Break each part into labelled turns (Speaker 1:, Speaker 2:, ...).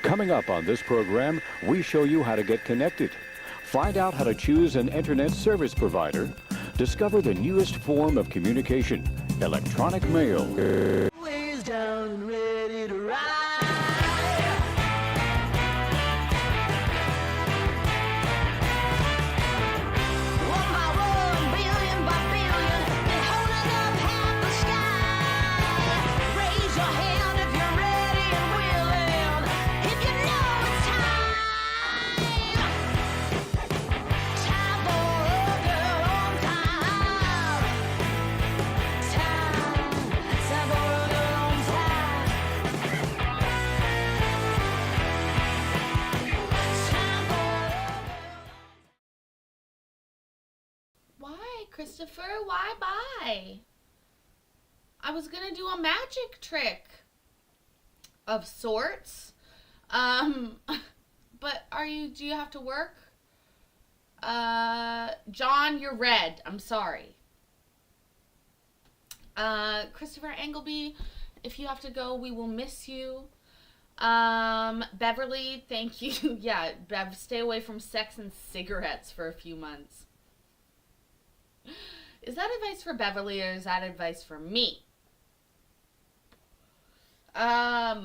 Speaker 1: Coming up on this program, we show you how to get connected. Find out how to choose an internet service provider. Discover the newest form of communication, electronic mail.
Speaker 2: Ways down and ready to ride. One by one, billion by billion, they're holding up half the sky. Raise your hand if you're ready and willing, if you know it's time. Time for a girl on time. Time for a girl on time. Time for
Speaker 3: Why, Christopher? Why bye? I was gonna do a magic trick of sorts. But do you have to work? John, you're red. I'm sorry. Christopher Engelby, if you have to go, we will miss you. Beverly, thank you. Yeah, Bev, stay away from sex and cigarettes for a few months. Is that advice for Beverly or is that advice for me? Yeah,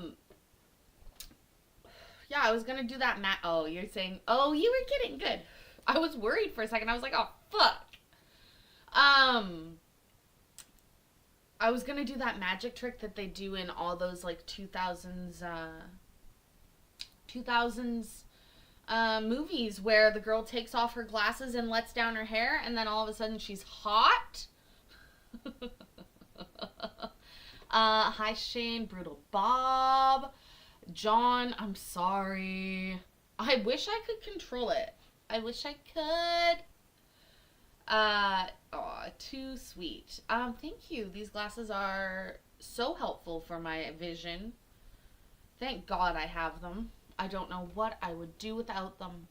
Speaker 3: I was gonna do that. Oh, you're saying, oh, you were kidding. Good. I was worried for a second. I was like, oh, fuck. I was gonna do that magic trick that they do in all those like 2000s movies where the girl takes off her glasses and lets down her hair and then all of a sudden she's hot. Hi Shane, Brutal Bob, John, I'm sorry. I wish I could control it. I wish I could. Too sweet. Thank you. These glasses are so helpful for my vision. Thank God I have them. I don't know what I would do without them.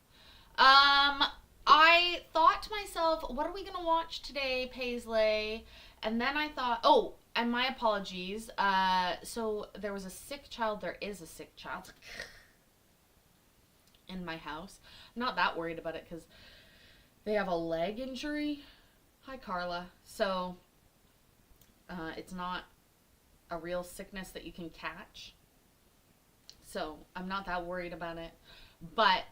Speaker 3: I thought to myself, what are we going to watch today, Paisley? And then I thought, oh, and my apologies. So there was a sick child. There is a sick child in my house. I'm not that worried about it because they have a leg injury. Hi, Carla. So it's not a real sickness that you can catch. So I'm not that worried about it. But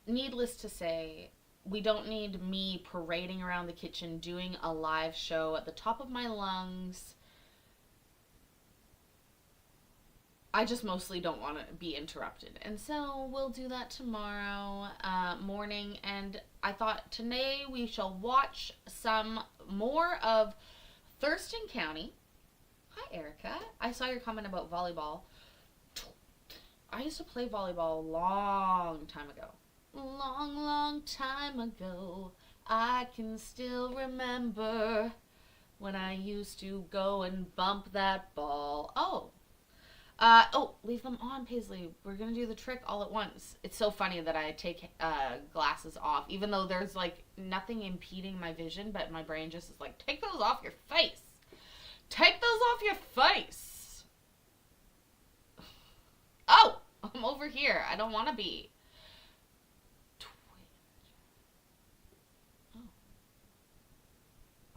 Speaker 3: needless to say, we don't need me parading around the kitchen doing a live show at the top of my lungs. I just mostly don't want to be interrupted. And so we'll do that tomorrow morning. And I thought today we shall watch some more of Thurston County. Hi, Erica. I saw your comment about volleyball. I used to play volleyball a long time ago. Long, long time ago. I can still remember when I used to go and bump that ball. Leave them on, Paisley. We're going to do the trick all at once. It's so funny that I take glasses off, even though there's, like, nothing impeding my vision, but my brain just is like, take those off your face. Take those off your face. Oh, I'm over here. I don't want to be. Oh.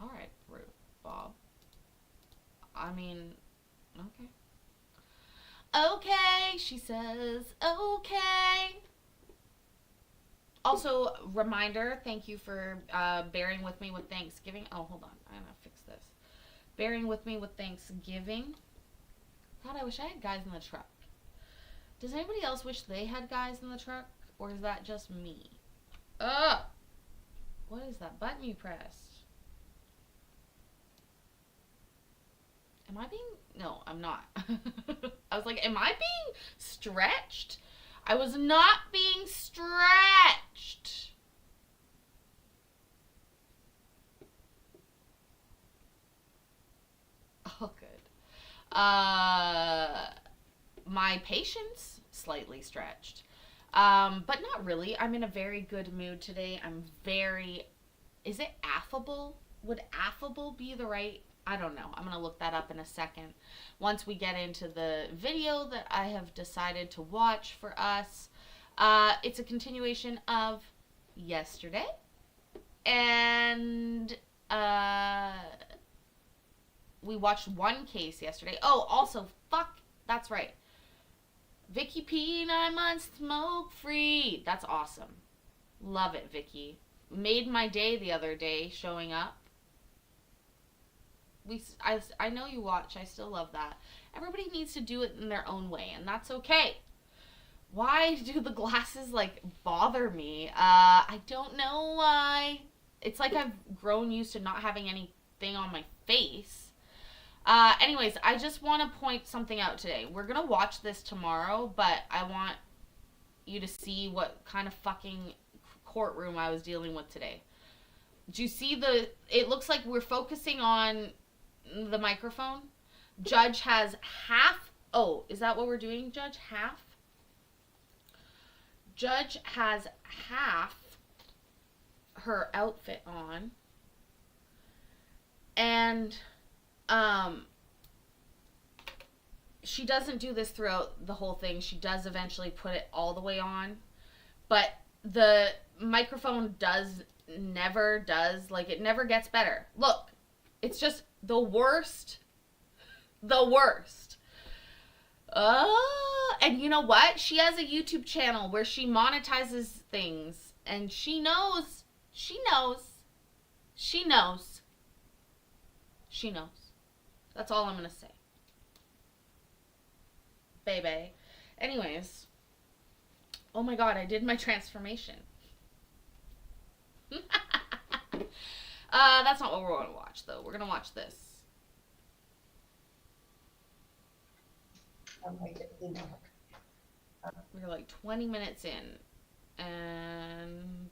Speaker 3: All right, Bob. I mean, okay. Okay, she says, okay. Also, reminder, thank you for bearing with me with Thanksgiving. Oh, hold on. I'm going to fix this. Bearing with me with Thanksgiving. God, I wish I had guys in the truck. Does anybody else wish they had guys in the truck? Or is that just me? Ugh! What is that button you pressed? Am I being... No, I'm not. I was like, am I being stretched? I was not being stretched. Oh, good. My patience, slightly stretched. But not really. I'm in a very good mood today. I'm very... Is it affable? Would affable be the right I don't know. I'm going to look that up in a second. Once we get into the video that I have decided to watch for us, it's a continuation of yesterday. And we watched one case yesterday. Oh, also, fuck, that's right. Vicky P, 9 months smoke free. That's awesome. Love it, Vicky. Made my day the other day showing up. I know you watch. I still love that. Everybody needs to do it in their own way, and that's okay. Why do the glasses like bother me? I don't know why. It's like I've grown used to not having anything on my face. Anyways, I just want to point something out today. We're gonna watch this tomorrow, but I want you to see what kind of fucking courtroom I was dealing with today. Do you see it looks like we're focusing on the microphone. Judge has half. Oh, is that what we're doing, Judge? Half? Judge has half her outfit on. And she doesn't do this throughout the whole thing. She does eventually put it all the way on. But the microphone never does, like, it never gets better. Look, it's just the worst. The worst. And you know what? She has a YouTube channel where she monetizes things. And she knows. She knows. She knows. She knows. That's all I'm going to say. Baby. Anyways. Oh my god, I did my transformation. That's not what we're going to watch, though. We're going to watch this. We're like 20 minutes in. And...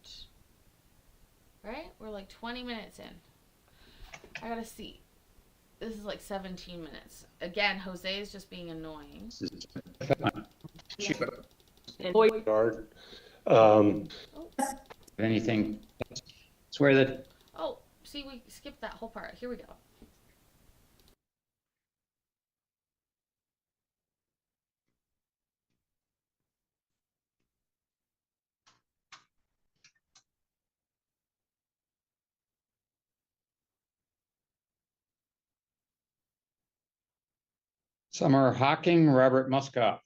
Speaker 3: Right? We're like 20 minutes in. I gotta see. This is like 17 minutes. Again, Jose is just being annoying.
Speaker 4: Guard.
Speaker 5: Anything? Swear that.
Speaker 3: Oh, see, we skipped that whole part. Here we go.
Speaker 5: Summer Hocking, Robert Muskoff.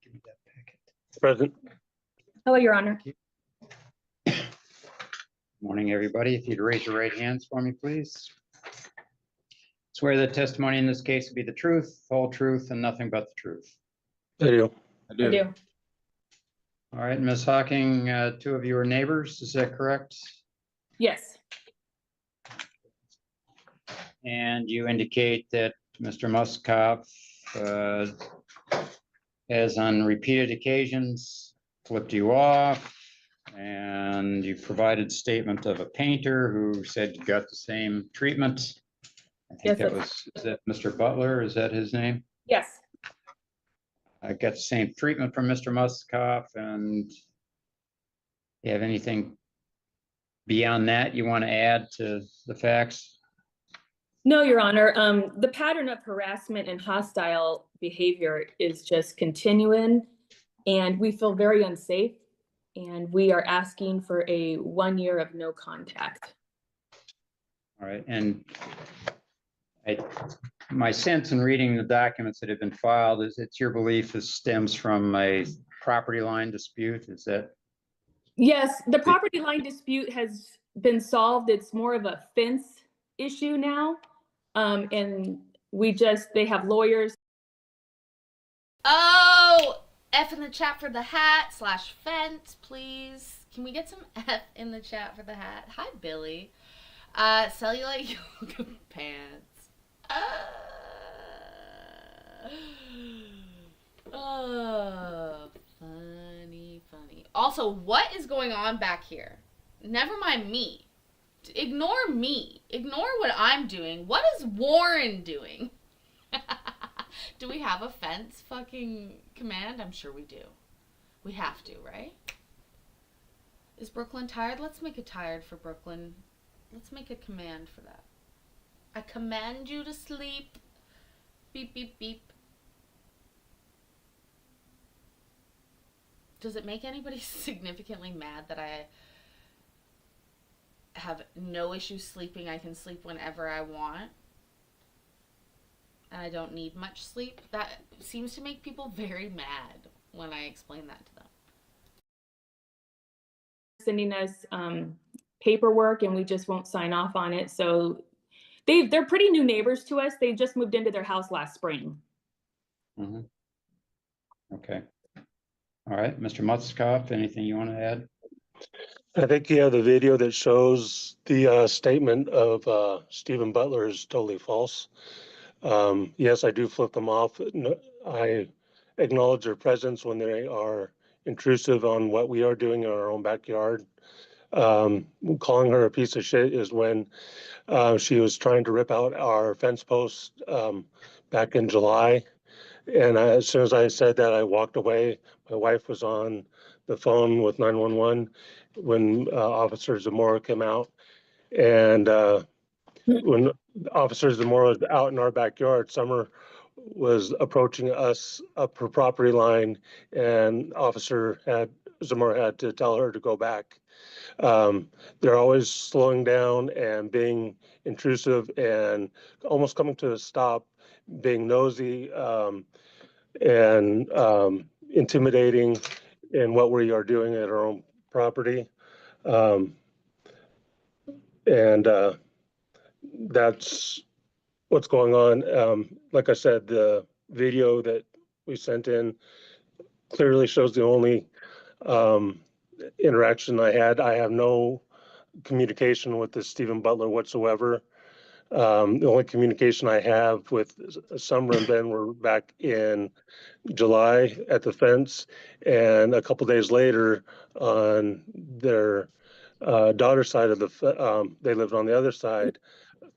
Speaker 5: Give me that packet.
Speaker 4: Present.
Speaker 6: Hello, Your Honor.
Speaker 5: Morning, everybody. If you'd raise your right hands for me, please. Swear that testimony in this case will be the truth, whole truth, and nothing but the truth.
Speaker 4: I do.
Speaker 6: I do.
Speaker 5: All right, Ms. Hocking, two of you are neighbors, is that correct?
Speaker 6: Yes.
Speaker 5: And you indicate that Mr. Muskoff has on repeated occasions flipped you off, and you provided statement of a painter who said you got the same treatment. I think
Speaker 6: Yes,
Speaker 5: is that Mr. Butler? Is that his name?
Speaker 6: Yes.
Speaker 5: I got the same treatment from Mr. Muskoff, and you have anything beyond that you want to add to the facts?
Speaker 6: No, Your Honor. The pattern of harassment and hostile behavior is just continuing, and we feel very unsafe, and we are asking for a 1 year of no contact.
Speaker 5: All right, and my sense in reading the documents that have been filed is it's your belief this stems from a property line dispute, is that?
Speaker 6: Yes, the property line dispute has been solved. It's more of a fence issue now. And they have lawyers.
Speaker 3: Oh, F in the chat for the hat / fence, please. Can we get some F in the chat for the hat? Hi, Billy. Cellulite yoga pants. Oh, funny. Also, what is going on back here? Never mind me. Ignore me. Ignore what I'm doing. What is Warren doing? Do we have a fence fucking command? I'm sure we do. We have to, right? Is Brooklyn tired? Let's make it tired for Brooklyn. Let's make a command for that. I command you to sleep. Beep, beep, beep. Does it make anybody significantly mad that I have no issue sleeping? I can sleep whenever I want. And I don't need much sleep. That seems to make people very mad when I explain that to them.
Speaker 6: Sending us paperwork and we just won't sign off on it. So they're pretty new neighbors to us. They just moved into their house last spring.
Speaker 5: Mhm. Okay. All right, Mr. Mutzkoff, anything you want to add?
Speaker 4: I think you have the video that shows the statement of Stephen Butler is totally false. Yes, I do flip them off. I acknowledge their presence when they are intrusive on what we are doing in our own backyard. Calling her a piece of shit is when she was trying to rip out our fence post back in July. And as soon as I said that, I walked away. My wife was on the phone with 911 when Officer Zamora came out. And when Officer Zamora was out in our backyard, Summer was approaching us up her property line, and Zamora had to tell her to go back. They're always slowing down and being intrusive and almost coming to a stop, being nosy. And intimidating in what we are doing at our own property. Um, and that's what's going on. Like I said, the video that we sent in clearly shows the only um, interaction I had. I have no communication with this Stephen Butler whatsoever. The only communication I have with Summer and Ben were back in July at the fence, and a couple days later on their daughter's side of they lived on the other side.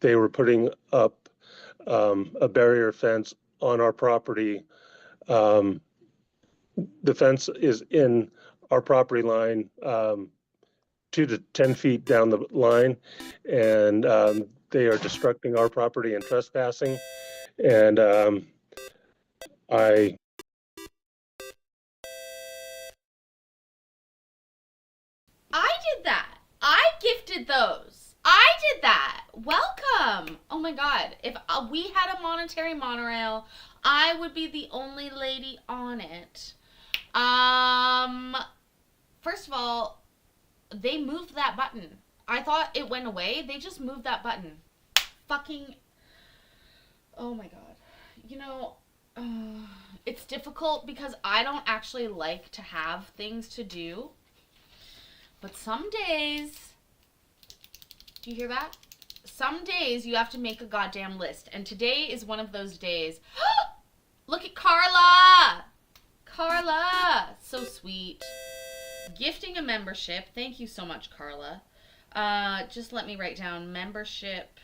Speaker 4: They were putting up a barrier fence on our property. Um, the fence is in our property line, 2 to 10 feet down the line, and they are destructing our property and trespassing. And I
Speaker 3: I did that. I gifted those. I did that. Welcome. Oh my god. If we had a monetary monorail, I would be the only lady on it. First of all, they moved that button. I thought it went away. They just moved that button. Fucking. Oh my god. You know, it's difficult because I don't actually like to have things to do. But some days, do you hear that? Some days you have to make a goddamn list. And today is one of those days. Look at Carla! Carla! So sweet. Gifting a membership. Thank you so much, Carla. Just let me write down membership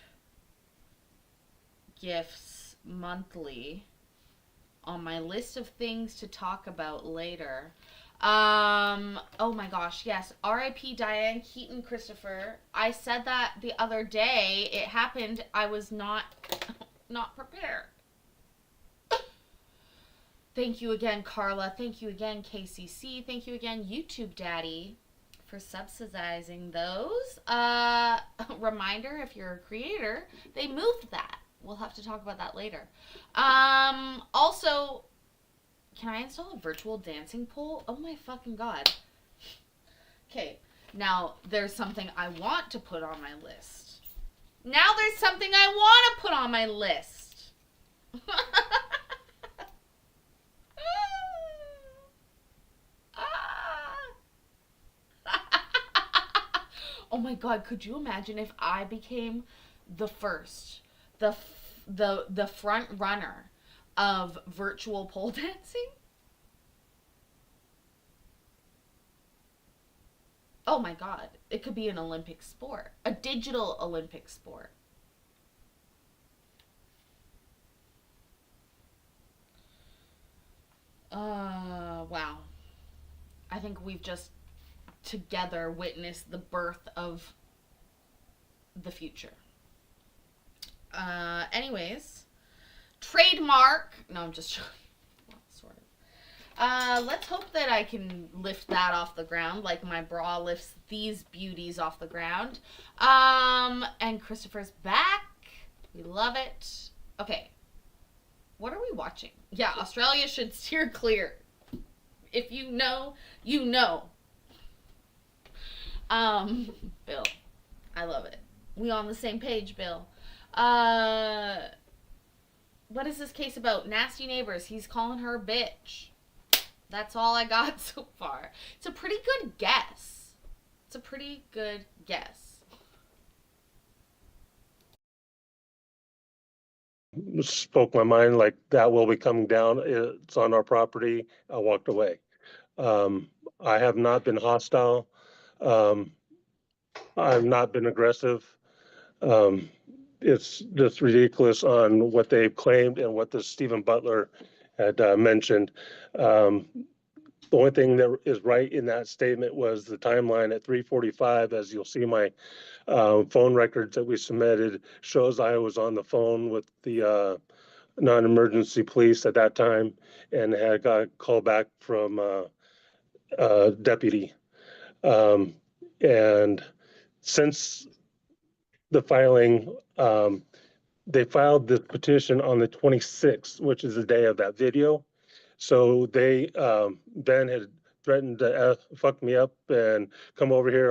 Speaker 3: gifts monthly on my list of things to talk about later. Oh my gosh, yes. R.I.P. Diane Keaton Christopher. I said that the other day. It happened. I was not prepared. Thank you again, Carla. Thank you again, KCC. Thank you again, YouTube Daddy, for subsidizing those. Reminder, if you're a creator, they moved that. We'll have to talk about that later. Also, can I install a virtual dancing pole? Oh my fucking god. Okay, now there's something I want to put on my list. Now there's something I want to put on my list. Oh my god, could you imagine if I became the first, the front runner of virtual pole dancing? Oh my god, it could be an Olympic sport, a digital Olympic sport. Wow. I think we've just together witness the birth of the future. Anyways, trademark. No, I'm just joking. Well, sort of. Let's hope that I can lift that off the ground like my bra lifts these beauties off the ground. And Christopher's back. We love it. Okay. What are we watching? Yeah, Australia should steer clear. If you know, you know. Bill. I love it. We on the same page, Bill. What is this case about? Nasty neighbors. He's calling her a bitch. That's all I got so far. It's a pretty good guess. It's a pretty good guess.
Speaker 4: Spoke my mind like that will be coming down. It's on our property. I walked away. I have not been hostile. I've not been aggressive. It's just ridiculous on what they've claimed and what the Stephen Butler had mentioned. The only thing that is right in that statement was the timeline at 3:45. As you'll see, my phone records that we submitted shows I was on the phone with the non-emergency police at that time and had got a call back from a deputy. And since the filing, they filed the petition on the 26th, which is the day of that video. So they, Ben had threatened to fuck me up and come over here.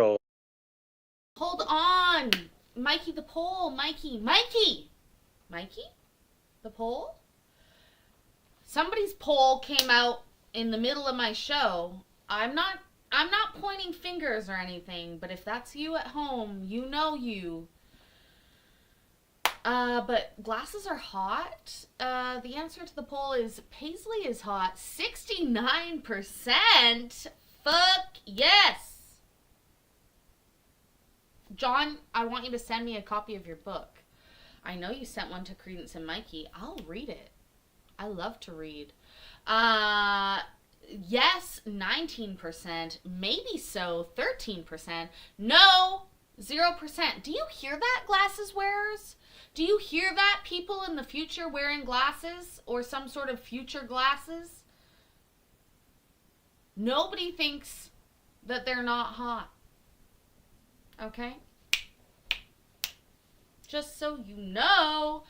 Speaker 3: Hold on. Mikey the pole. Mikey. The pole? Somebody's pole came out in the middle of my show. I'm not pointing fingers or anything, but if that's you at home, you know you. But glasses are hot. The answer to the poll is Paisley is hot. 69%. Fuck yes. John, I want you to send me a copy of your book. I know you sent one to Credence and Mikey. I'll read it. I love to read. Yes, 19%. Maybe so, 13%. No, 0%. Do you hear that, glasses wearers? Do you hear that, people in the future wearing glasses or some sort of future glasses? Nobody thinks that they're not hot. Okay? Just so you know,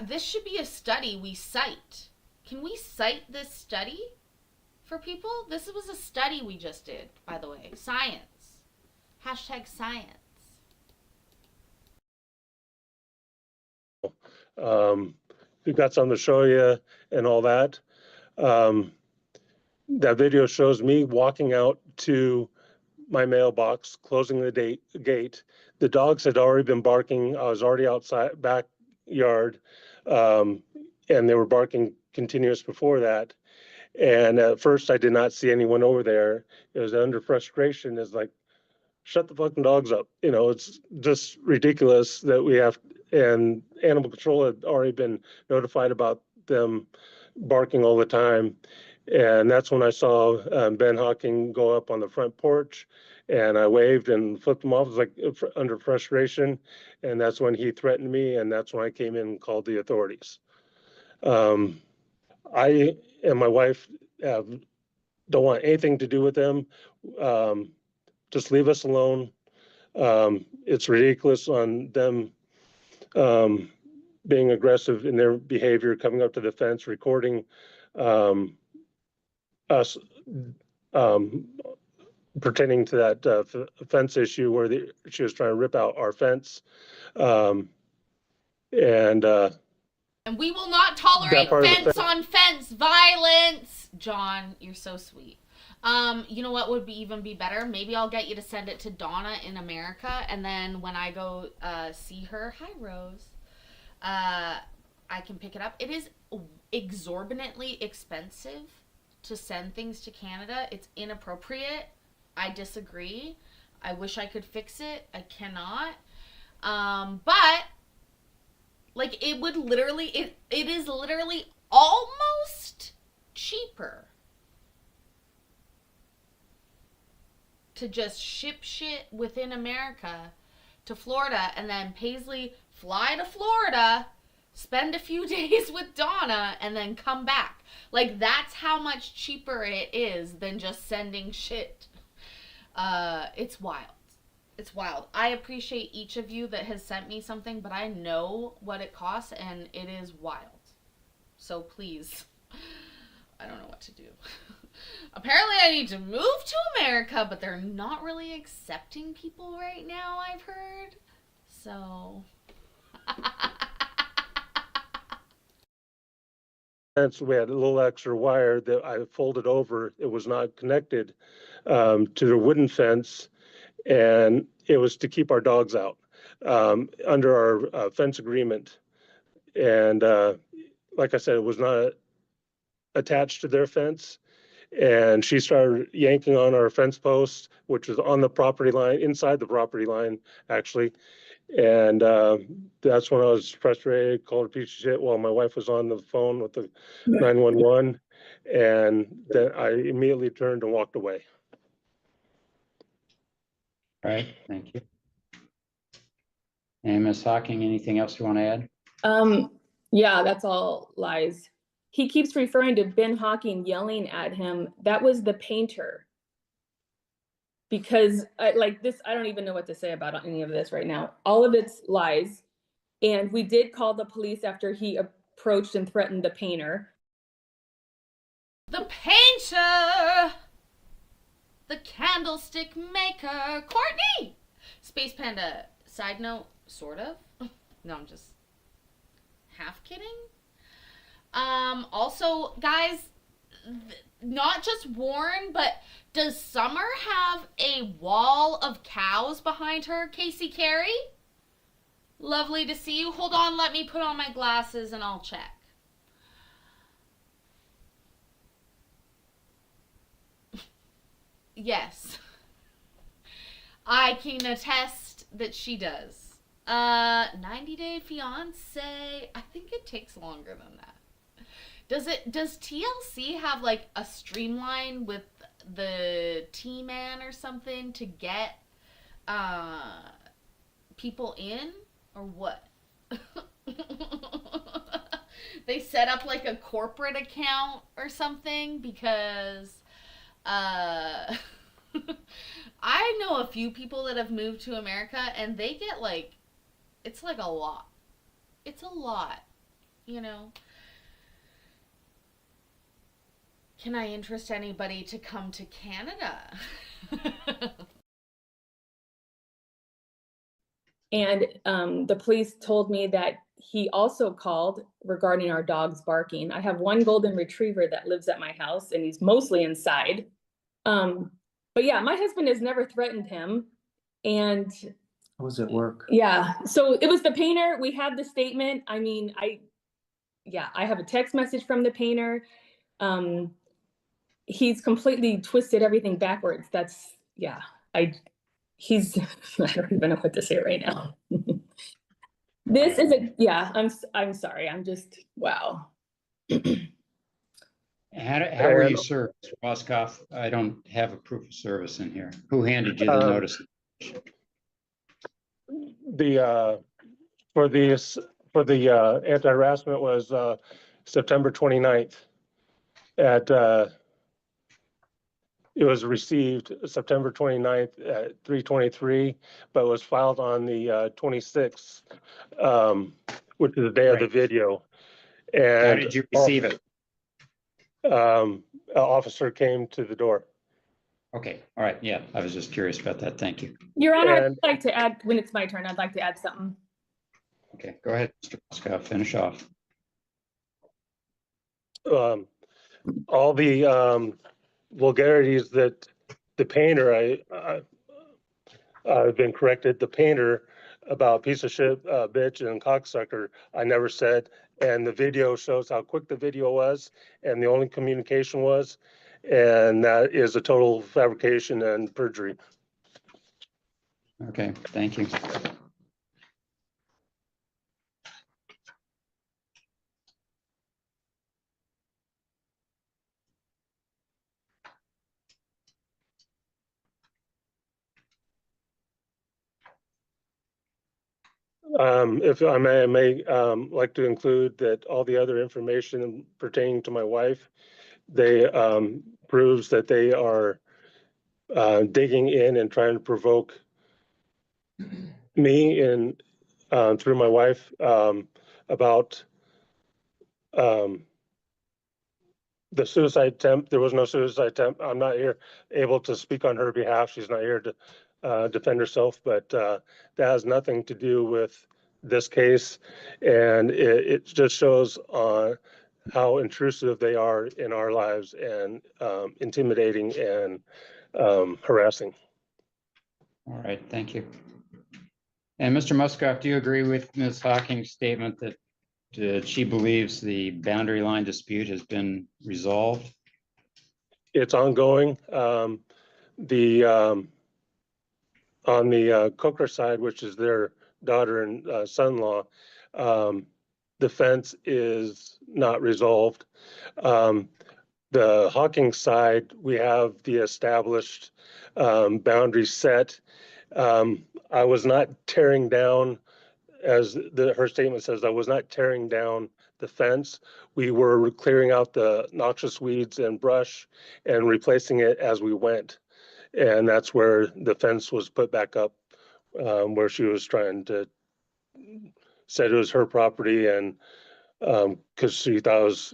Speaker 3: this should be a study we cite. Can we cite this study for people? This was a study we just did, by the way. Science. Hashtag science.
Speaker 4: We've got something to show you and all that. That video shows me walking out to my mailbox, closing the gate. The dogs had already been barking. I was already outside backyard, and they were barking continuous before that. And at first I did not see anyone over there. It was under frustration. It's like, shut the fucking dogs up. You know, it's just ridiculous that we have, and animal control had already been notified about them barking all the time. And that's when I saw Ben Hawking go up on the front porch, and I waved and flipped him off. It was like under frustration. And that's when he threatened me. And that's when I came in and called the authorities. I and my wife don't want anything to do with them. Just leave us alone. It's ridiculous on them being aggressive in their behavior, coming up to the fence, recording us pertaining to that fence issue where she was trying to rip out our fence.
Speaker 3: And we will not tolerate fence on fence violence. John, you're so sweet. You know what would even be better? Maybe I'll get you to send it to Donna in America, and then when I go see her, hi Rose, I can pick it up. It is exorbitantly expensive to send things to Canada. It's inappropriate. I disagree. I wish I could fix it. I cannot. But like it would literally, it is literally almost cheaper to just ship shit within America to Florida, and then Paisley fly to Florida, spend a few days with Donna, and then come back. Like, that's how much cheaper it is than just sending shit. It's wild. It's wild. I appreciate each of you that has sent me something, but I know what it costs, and it is wild. So please, I don't know what to do. Apparently I need to move to America, but they're not really accepting people right now, I've heard. So...
Speaker 4: fence, we had a little extra wire that I folded over. It was not connected to the wooden fence, and it was to keep our dogs out under our fence agreement. And like I said, it was not attached to their fence. And she started yanking on our fence post, which was on the property line, inside the property line, actually. And that's when I was frustrated, called a piece of shit while my wife was on the phone with the 911. And then I immediately turned and walked away.
Speaker 5: All right, thank you. And Ms. Hawking, anything else you want to add?
Speaker 6: Yeah, that's all lies. He keeps referring to Ben Hawking yelling at him. That was the painter. Because like this, I don't even know what to say about any of this right now. All of it's lies. And we did call the police after he approached and threatened the painter.
Speaker 3: The painter! The candlestick maker! Courtney! Space Panda. Side note, sort of. No, I'm just half kidding. Also, guys, not just Warren, but does Summer have a wall of cows behind her, Casey Carey? Lovely to see you. Hold on, let me put on my glasses and I'll check. Yes. I can attest that she does. 90 Day Fiance. I think it takes longer than that. Does TLC have like a streamline with the T-Man or something to get people in, or what? They set up like a corporate account or something, because I know a few people that have moved to America and they get like, it's like a lot. It's a lot, you know. Can I interest anybody to come to Canada?
Speaker 6: And the police told me that he also called regarding our dogs barking. I have one golden retriever that lives at my house and he's mostly inside. But yeah, my husband has never threatened him. And
Speaker 7: How was it work?
Speaker 6: yeah, so it was the painter. We had the statement. I mean, I have a text message from the painter. He's completely twisted everything backwards. That's, yeah, he's, I don't even know what to say right now. This is I'm sorry. I'm just, wow.
Speaker 5: How were you served, Mr. Woskoff? I don't have a proof of service in here. Who handed you the notice?
Speaker 4: For the anti-harassment was September 29th at it was received September 29th at 3:23, but was filed on the 26th, which is the day of the
Speaker 5: Right.
Speaker 4: video.
Speaker 5: How
Speaker 4: And
Speaker 5: did you receive it?
Speaker 4: an officer came to the door.
Speaker 5: Okay, all right, yeah, I was just curious about that. Thank you.
Speaker 6: Your Honor,
Speaker 4: And-
Speaker 6: I'd like to add, when it's my turn, I'd like to add something.
Speaker 5: Okay, go ahead, Mr. Woskoff, finish off.
Speaker 4: All the vulgarities that the painter, I've been corrected, the painter about piece of shit, bitch and cocksucker, I never said. And the video shows how quick the video was and the only communication was. And that is a total fabrication and perjury.
Speaker 5: Okay, thank you.
Speaker 4: If I may like to include that all the other information pertaining to my wife, they proves that they are digging in and trying to provoke me and through my wife about the suicide attempt. There was no suicide attempt. I'm not here able to speak on her behalf. She's not here to defend herself, but that has nothing to do with this case. And it just shows how intrusive they are in our lives and intimidating and harassing.
Speaker 5: All right, thank you. And Mr. Muscoff, do you agree with Ms. Hawking's statement that she believes the boundary line dispute has been resolved?
Speaker 4: It's ongoing. The on the Coker side, which is their daughter and son-in-law, the fence is not resolved. The Hawking side, we have the established boundary set. I was not tearing down, as her statement says, I was not tearing down the fence. We were clearing out the noxious weeds and brush and replacing it as we went. And that's where the fence was put back up, where she was trying to said it was her property and because she thought it was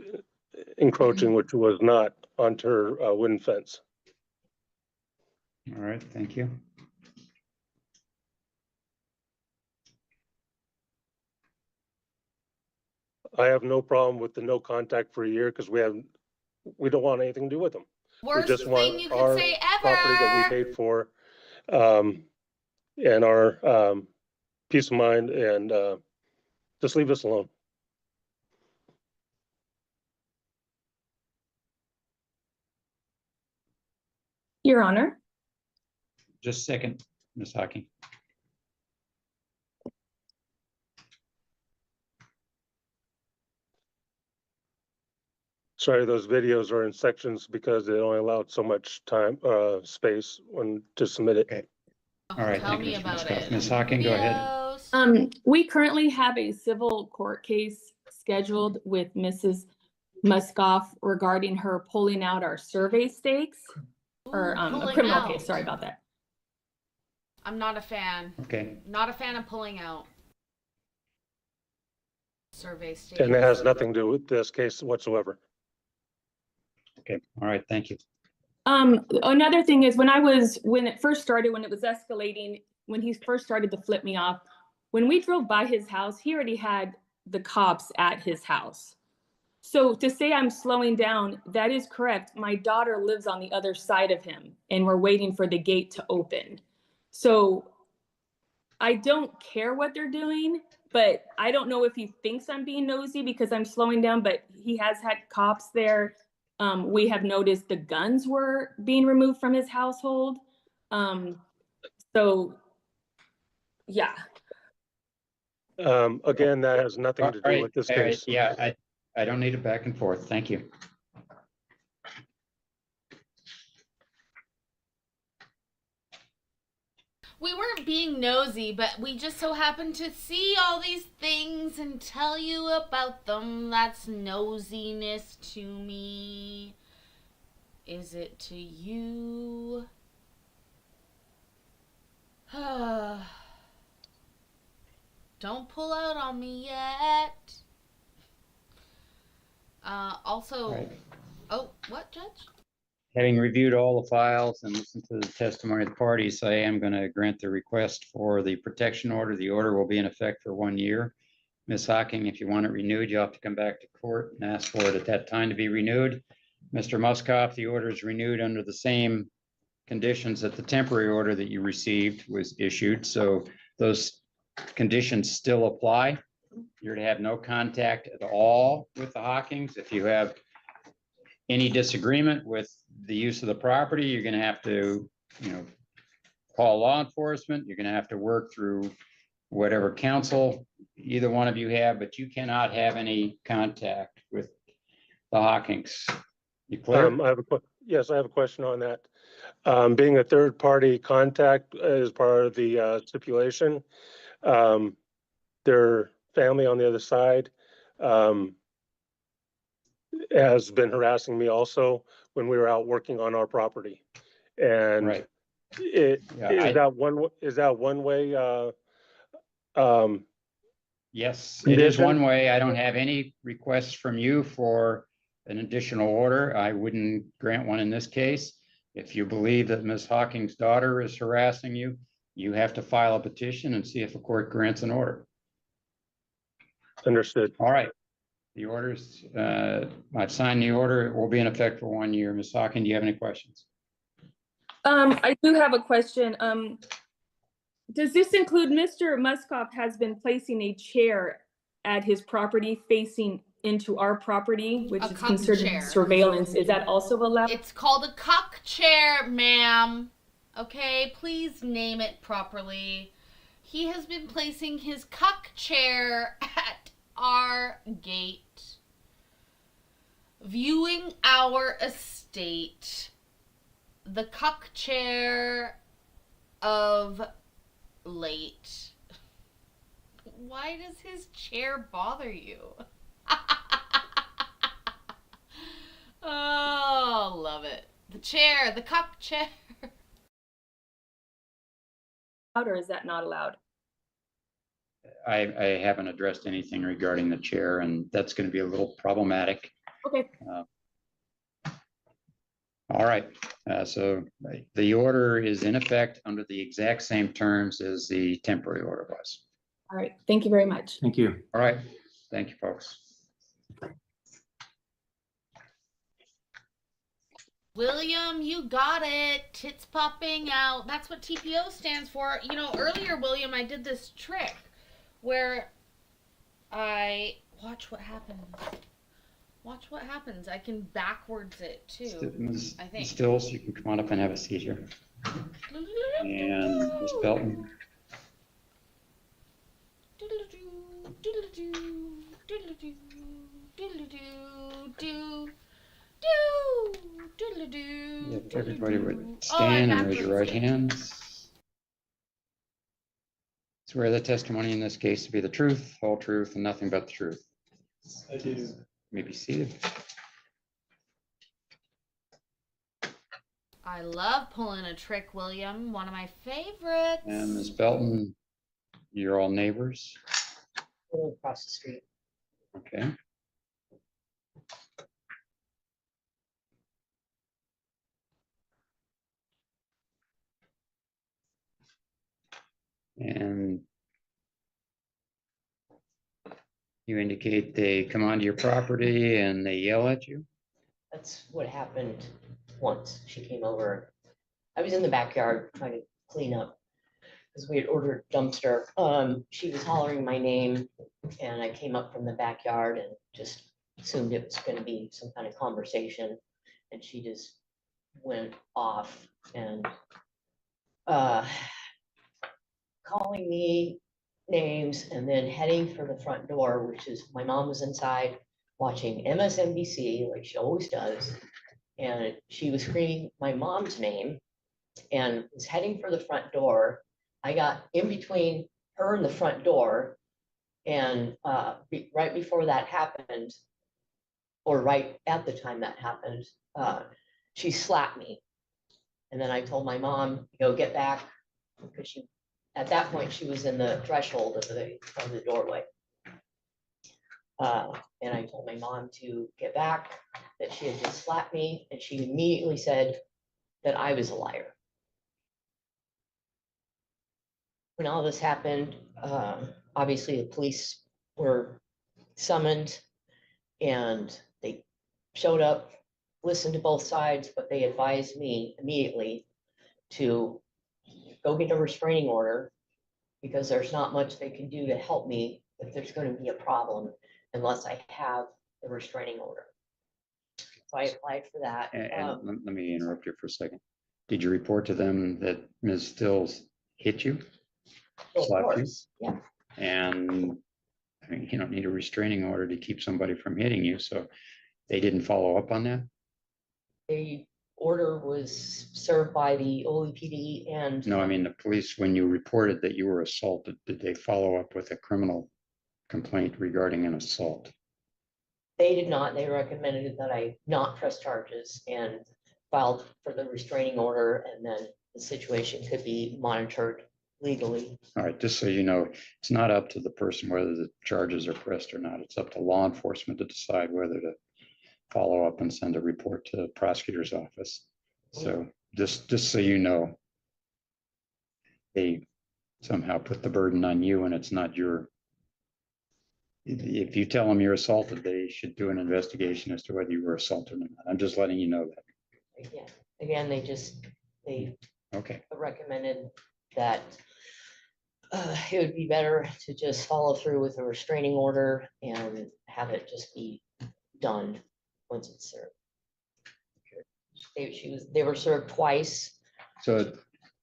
Speaker 4: encroaching, which was not, onto her wooden fence.
Speaker 5: All right, thank you.
Speaker 4: I have no problem with the no contact for a year because we don't want anything to do with them.
Speaker 3: Worst
Speaker 4: we just
Speaker 3: thing
Speaker 4: want
Speaker 3: you can
Speaker 4: our
Speaker 3: say
Speaker 4: property that we
Speaker 3: ever.
Speaker 4: paid for, and our peace of mind, and just leave us alone.
Speaker 6: Your Honor.
Speaker 5: Just a second, Ms. Hawking.
Speaker 4: Sorry, those videos are in sections because they only allowed so much time, space to submit it.
Speaker 5: Okay. All right,
Speaker 3: Tell
Speaker 5: thank
Speaker 3: me
Speaker 5: you, Mr.
Speaker 3: about
Speaker 5: Muscoff.
Speaker 3: it.
Speaker 5: Ms. Hawking, go ahead.
Speaker 3: Videos.
Speaker 6: We currently have a civil court case scheduled with Mrs. Muscoff regarding her pulling out our survey stakes, or
Speaker 3: Ooh,
Speaker 6: a
Speaker 3: pulling
Speaker 6: criminal
Speaker 3: out.
Speaker 6: case, sorry about that.
Speaker 3: I'm not a fan.
Speaker 5: Okay,
Speaker 3: Not a fan of pulling out. Survey state.
Speaker 4: And it has nothing to do with this case whatsoever.
Speaker 5: okay, all right, thank you.
Speaker 6: Another thing is when it first started, when it was escalating, when he first started to flip me off, when we drove by his house, he already had the cops at his house. So to say I'm slowing down, that is correct. My daughter lives on the other side of him and we're waiting for the gate to open. So I don't care what they're doing, but I don't know if he thinks I'm being nosy because I'm slowing down, but he has had cops there. We have noticed the guns were being removed from his household. So, yeah.
Speaker 4: Again, that has nothing to do with this case.
Speaker 5: Yeah, I don't need it back and forth. Thank you.
Speaker 3: We weren't being nosy, but we just so happened to see all these things and tell you about them. That's nosiness to me. Is it to you? Don't pull out on me yet. Also,
Speaker 5: Right.
Speaker 3: oh, what, Judge?
Speaker 5: Having reviewed all the files and listened to the testimony of the parties, I am going to grant the request for the protection order. The order will be in effect for 1 year. Ms. Hawking, if you want it renewed, you'll have to come back to court and ask for it at that time to be renewed. Mr. Muscoff, the order is renewed under the same conditions that the temporary order that you received was issued. So those conditions still apply. You're to have no contact at all with the Hawkings. If you have any disagreement with the use of the property, you're going to have to, call law enforcement. You're going to have to work through whatever counsel either one of you have, but you cannot have any contact with the Hawkings. You clear?
Speaker 4: Yes, I have a question on that. Being a third party contact is part of the stipulation. their family on the other side has been harassing me also when we were out working on our property. And
Speaker 5: Right.
Speaker 4: it
Speaker 5: Yeah,
Speaker 4: is that one way
Speaker 5: yes, it is
Speaker 4: condition?
Speaker 5: one way. I don't have any requests from you for an additional order. I wouldn't grant one in this case. If you believe that Ms. Hawking's daughter is harassing you, you have to file a petition and see if a court grants an order.
Speaker 4: Understood.
Speaker 5: All right. The orders, I've signed the order. It will be in effect for 1 year. Ms. Hawking, do you have any questions?
Speaker 6: I do have a question. Does this include Mr. Muskoff has been placing a chair at his property facing into our property, which
Speaker 3: A
Speaker 6: is
Speaker 3: cuck
Speaker 6: considered
Speaker 3: chair.
Speaker 6: surveillance? Is that also allowed?
Speaker 3: It's called a cuck chair, ma'am. Okay, please name it properly. He has been placing his cuck chair at our gate, viewing our estate. The cuck chair of late. Why does his chair bother you? Oh, love it. The chair, the cuck chair.
Speaker 6: Or is that not allowed?
Speaker 5: I haven't addressed anything regarding the chair, and that's going to be a little problematic.
Speaker 6: Okay.
Speaker 5: All right, so the order is in effect under the exact same terms as the temporary order was.
Speaker 6: All right. Thank you very much.
Speaker 7: Thank you.
Speaker 5: All right, thank you, folks.
Speaker 3: William, you got it. Tits popping out. That's what TPO stands for. You know, earlier, William, I did this trick where watch what happens. Watch what happens. I can backwards it too.
Speaker 5: Ms.
Speaker 3: I think.
Speaker 5: Stills, you can come on up and have a seat here. And Ms. Belton. If everybody would stand and raise your right hands. Swear the testimony in this case to be the truth, whole truth, and nothing but the truth.
Speaker 7: I do.
Speaker 5: You may be seated.
Speaker 3: I love pulling a trick, William. One of my favorites.
Speaker 5: And Ms. Belton, you're all neighbors.
Speaker 8: Across the street.
Speaker 5: Okay. And you indicate they come onto your property and they yell at you?
Speaker 8: That's what happened once. She came over. I was in the backyard trying to clean up because we had ordered a dumpster. She was hollering my name and I came up from the backyard and just assumed it was going to be some kind of conversation. And she just went off and calling me names and then heading for the front door, which is my mom was inside watching MSNBC like she always does. And she was screaming my mom's name and was heading for the front door. I got in between her and the front door. And right before that happened, or right at the time that happened, she slapped me. And then I told my mom, go get back, because at that point, she was in the threshold of the doorway. And I told my mom to get back, that she had just slapped me, and she immediately said that I was a liar. When all this happened, obviously the police were summoned and they showed up, listened to both sides, but they advised me immediately to go get a restraining order because there's not much they can do to help me if there's going to be a problem unless I have the restraining order. So I applied for that.
Speaker 5: And let me interrupt you for a second. Did you report to them that Ms. Stills hit you?
Speaker 8: Of
Speaker 5: Slapped you?
Speaker 8: course, yeah.
Speaker 5: And I mean, you don't need a restraining order to keep somebody from hitting you, so they didn't follow up on that?
Speaker 8: The order was served by the OEPD and
Speaker 5: No, I mean, the police, when you reported that you were assaulted, did they follow up with a criminal complaint regarding an assault?
Speaker 8: They did not. They recommended that I not press charges and filed for the restraining order, and then the situation could be monitored legally.
Speaker 5: All right, just so you know, it's not up to the person whether the charges are pressed or not. It's up to law enforcement to decide whether to follow up and send a report to the prosecutor's office. So just so you know, they somehow put the burden on you and it's not your. If you tell them you're assaulted, they should do an investigation as to whether you were assaulted or not. I'm just letting you know that.
Speaker 8: Yeah, again, they
Speaker 5: Okay,
Speaker 8: recommended that it would be better to just follow through with a restraining order and have it just be done once it's served. They were served twice.
Speaker 5: so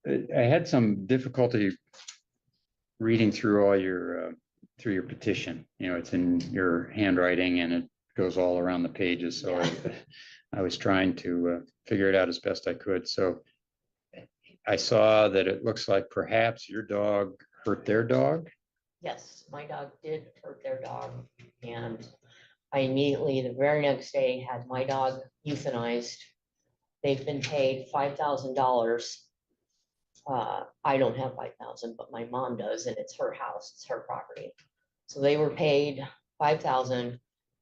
Speaker 5: I had some difficulty reading through all your through your petition. You know, it's in your handwriting and it goes all around the pages. So I was trying to figure it out as best I could. So I saw that it looks like perhaps your dog hurt their dog.
Speaker 8: Yes, my dog did hurt their dog, and I immediately, the very next day, had my dog euthanized. They've been paid $5,000. I don't have 5,000, but my mom does, and it's her house, it's her property. So they were paid 5,000.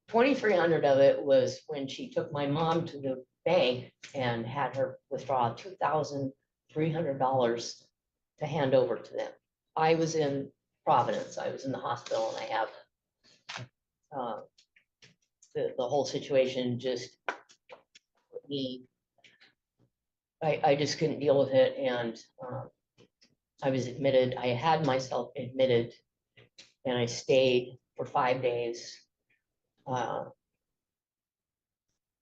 Speaker 8: 2,300 of it was when she took my mom to the bank and had her withdraw $2,300 to hand over to them. I was in Providence. I was in the hospital, and I have the whole situation just put me. I just couldn't deal with it, and I was admitted. I had myself admitted, and I stayed for 5 days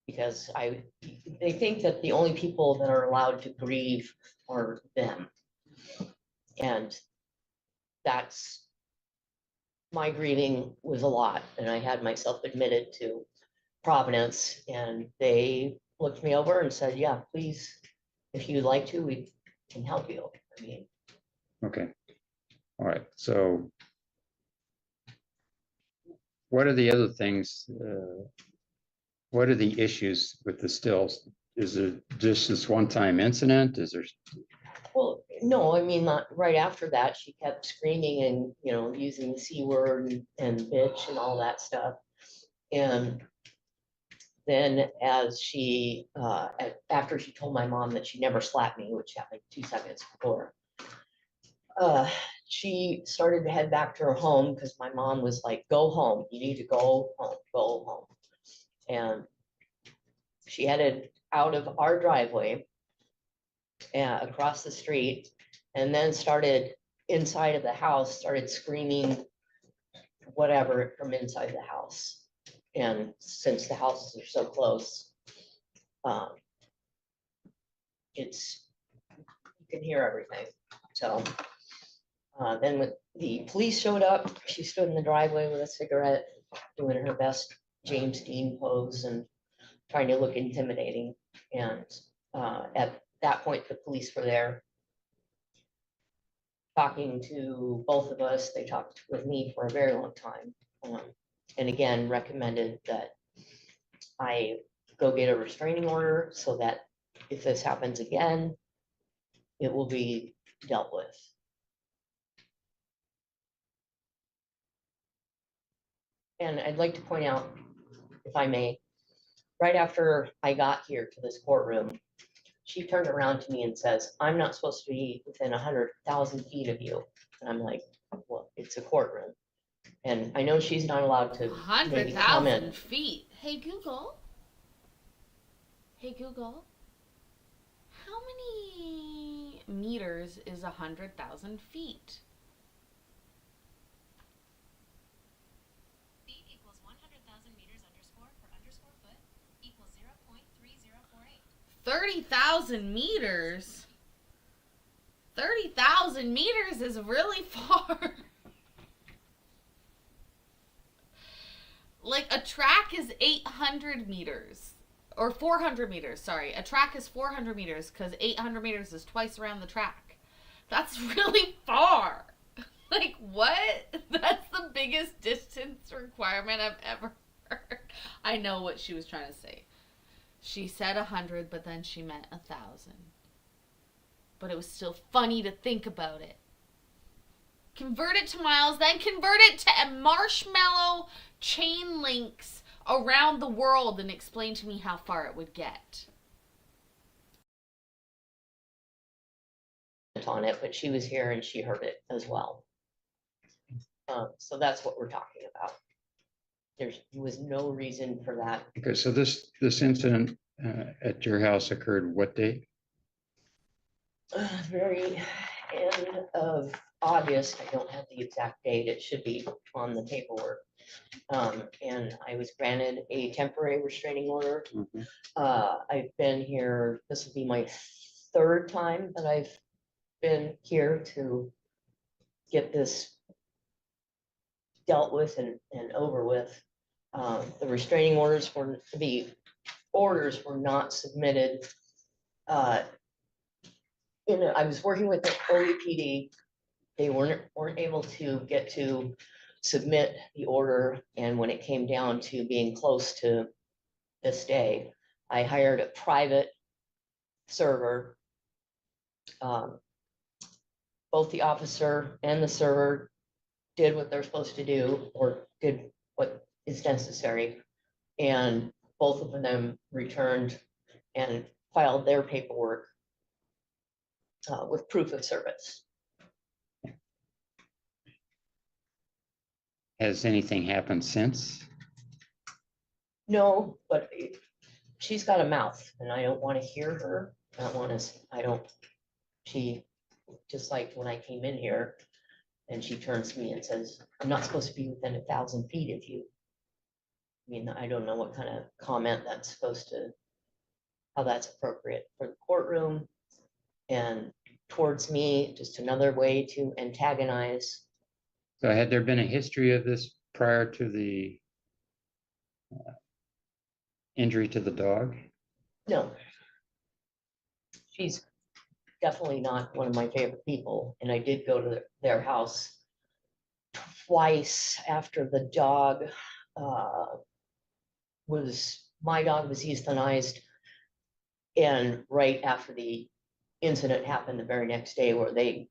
Speaker 8: because they think that the only people that are allowed to grieve are them, and that's my grieving was a lot, and I had myself admitted to Providence, and they looked me over and said, "Yeah, please, if you'd like to, we can help you." I mean,
Speaker 5: Okay. All right. So what are the other things? What are the issues with the stills? Is it just this one-time incident? Is there?
Speaker 8: well, no, I mean, not right after that, she kept screaming and, using the C word and bitch and all that stuff. And then as she, after she told my mom that she never slapped me, which happened 2 seconds before, she started to head back to her home because my mom was like, "Go home, you need to go home, go home." And she headed out of our driveway across the street, and then started inside of the house, started screaming whatever from inside the house. And since the houses are so close, it's, you can hear everything. So then when the police showed up, she stood in the driveway with a cigarette, doing her best James Dean pose and trying to look intimidating. And at that point, the police were there talking to both of us. They talked with me for a very long time. And again, recommended that I go get a restraining order so that if this happens again, it will be dealt with. And I'd like to point out, if I may, right after I got here to this courtroom, she turned around to me and says, "I'm not supposed to be within 100,000 feet of you." And I'm like, "Well, it's a courtroom." And I know she's not allowed to maybe
Speaker 3: 100,000
Speaker 8: comment.
Speaker 3: feet. Hey Google. Hey Google. How many meters is 100,000 feet?
Speaker 7: Feet equals 100,000 meters underscore per underscore foot equals 0.3048.
Speaker 3: 30,000 meters? 30,000 meters is really far. Like a track is 800 meters. Or 400 meters, sorry. A track is 400 meters because 800 meters is twice around the track. That's really far. Like, what? That's the biggest distance requirement I've ever heard. I know what she was trying to say. She said 100, but then she meant 1,000. But it was still funny to think about it. Convert it to miles, then convert it to marshmallow chain links around the world and explain to me how far it would get.
Speaker 8: On it, but she was here and she heard it as well. So that's what we're talking about. There was no reason for that.
Speaker 5: Okay, so this incident at your house occurred what date?
Speaker 8: Very end of August. I don't have the exact date. It should be on the paperwork. And I was granted a temporary restraining order.
Speaker 5: Mhm.
Speaker 8: I've been here, this will be my third time that I've been here to get this dealt with and over with. The restraining orders were not submitted. I was working with the OEPD. They weren't able to get to submit the order, and when it came down to being close to this day, I hired a private server. Both the officer and the server did what they're supposed to do, or did what is necessary. And both of them returned and filed their paperwork with proof of service.
Speaker 5: Has anything happened since?
Speaker 8: No, but she's got a mouth and I don't want to hear her. She, just like when I came in here and she turns to me and says, I'm not supposed to be within 1,000 feet of you. I mean, I don't know what kind of comment that's how that's appropriate for the courtroom. And towards me, just another way to antagonize.
Speaker 5: So had there been a history of this prior to the injury to the dog?
Speaker 8: No. She's definitely not one of my favorite people. And I did go to their house twice after the dog my dog was euthanized. And right after the incident happened the very next day, where they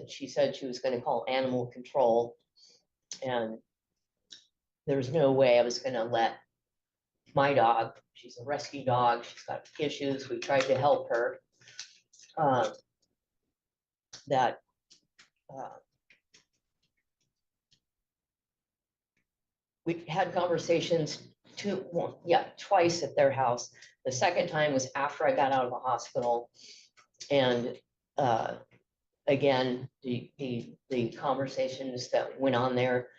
Speaker 8: she said she was going to call animal control. And there's no way I was going to let my dog, she's a rescue dog, she's got issues, we tried to help her, we had conversations twice at their house. The second time was after I got out of the hospital. And again, the conversations that went on there,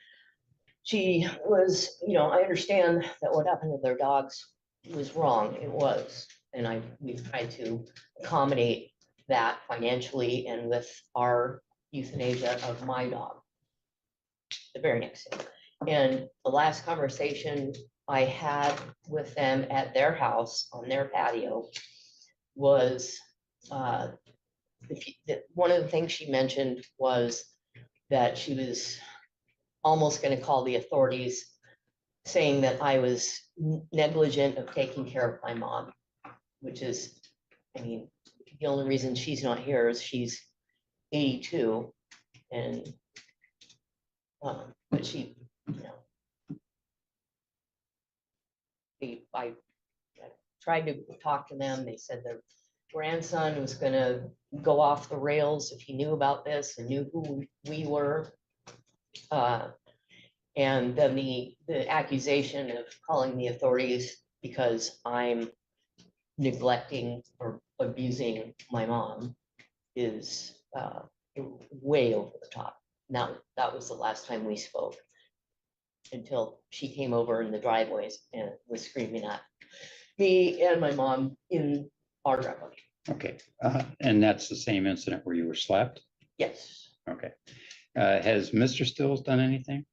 Speaker 8: she was, I understand that what happened to their dogs was wrong. It was. And we've tried to accommodate that financially and with our euthanasia of my dog the very next day. And the last conversation I had with them at their house on their patio was one of the things she mentioned was that she was almost going to call the authorities, saying that I was negligent of taking care of my mom, which is, the only reason she's not here is she's 82. And but she, I tried to talk to them. They said their grandson was going to go off the rails if he knew about this and knew who we were. And then the accusation of calling the authorities because I'm neglecting or abusing my mom is way over the top. Now, that was the last time we spoke, until she came over in the driveways and was screaming at me and my mom in our driveway.
Speaker 5: Okay, and that's the same incident where you were slapped?
Speaker 8: Yes.
Speaker 5: Okay. Has Mr. Stills done anything?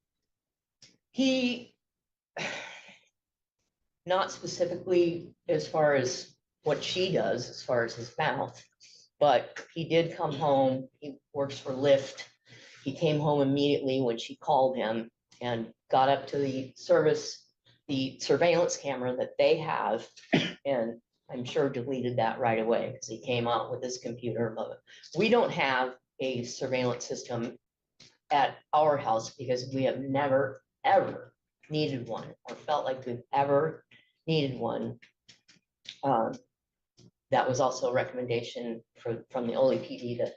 Speaker 8: He, not specifically as far as what she does, as far as his mouth, but he did come home. He works for Lyft. he came home immediately when she called him and got up to the surveillance camera that they have. And I'm sure deleted that right away because he came out with his computer. But we don't have a surveillance system at our house because we have never, ever needed one or felt like we've ever needed one. That was also a recommendation from the Ole PD that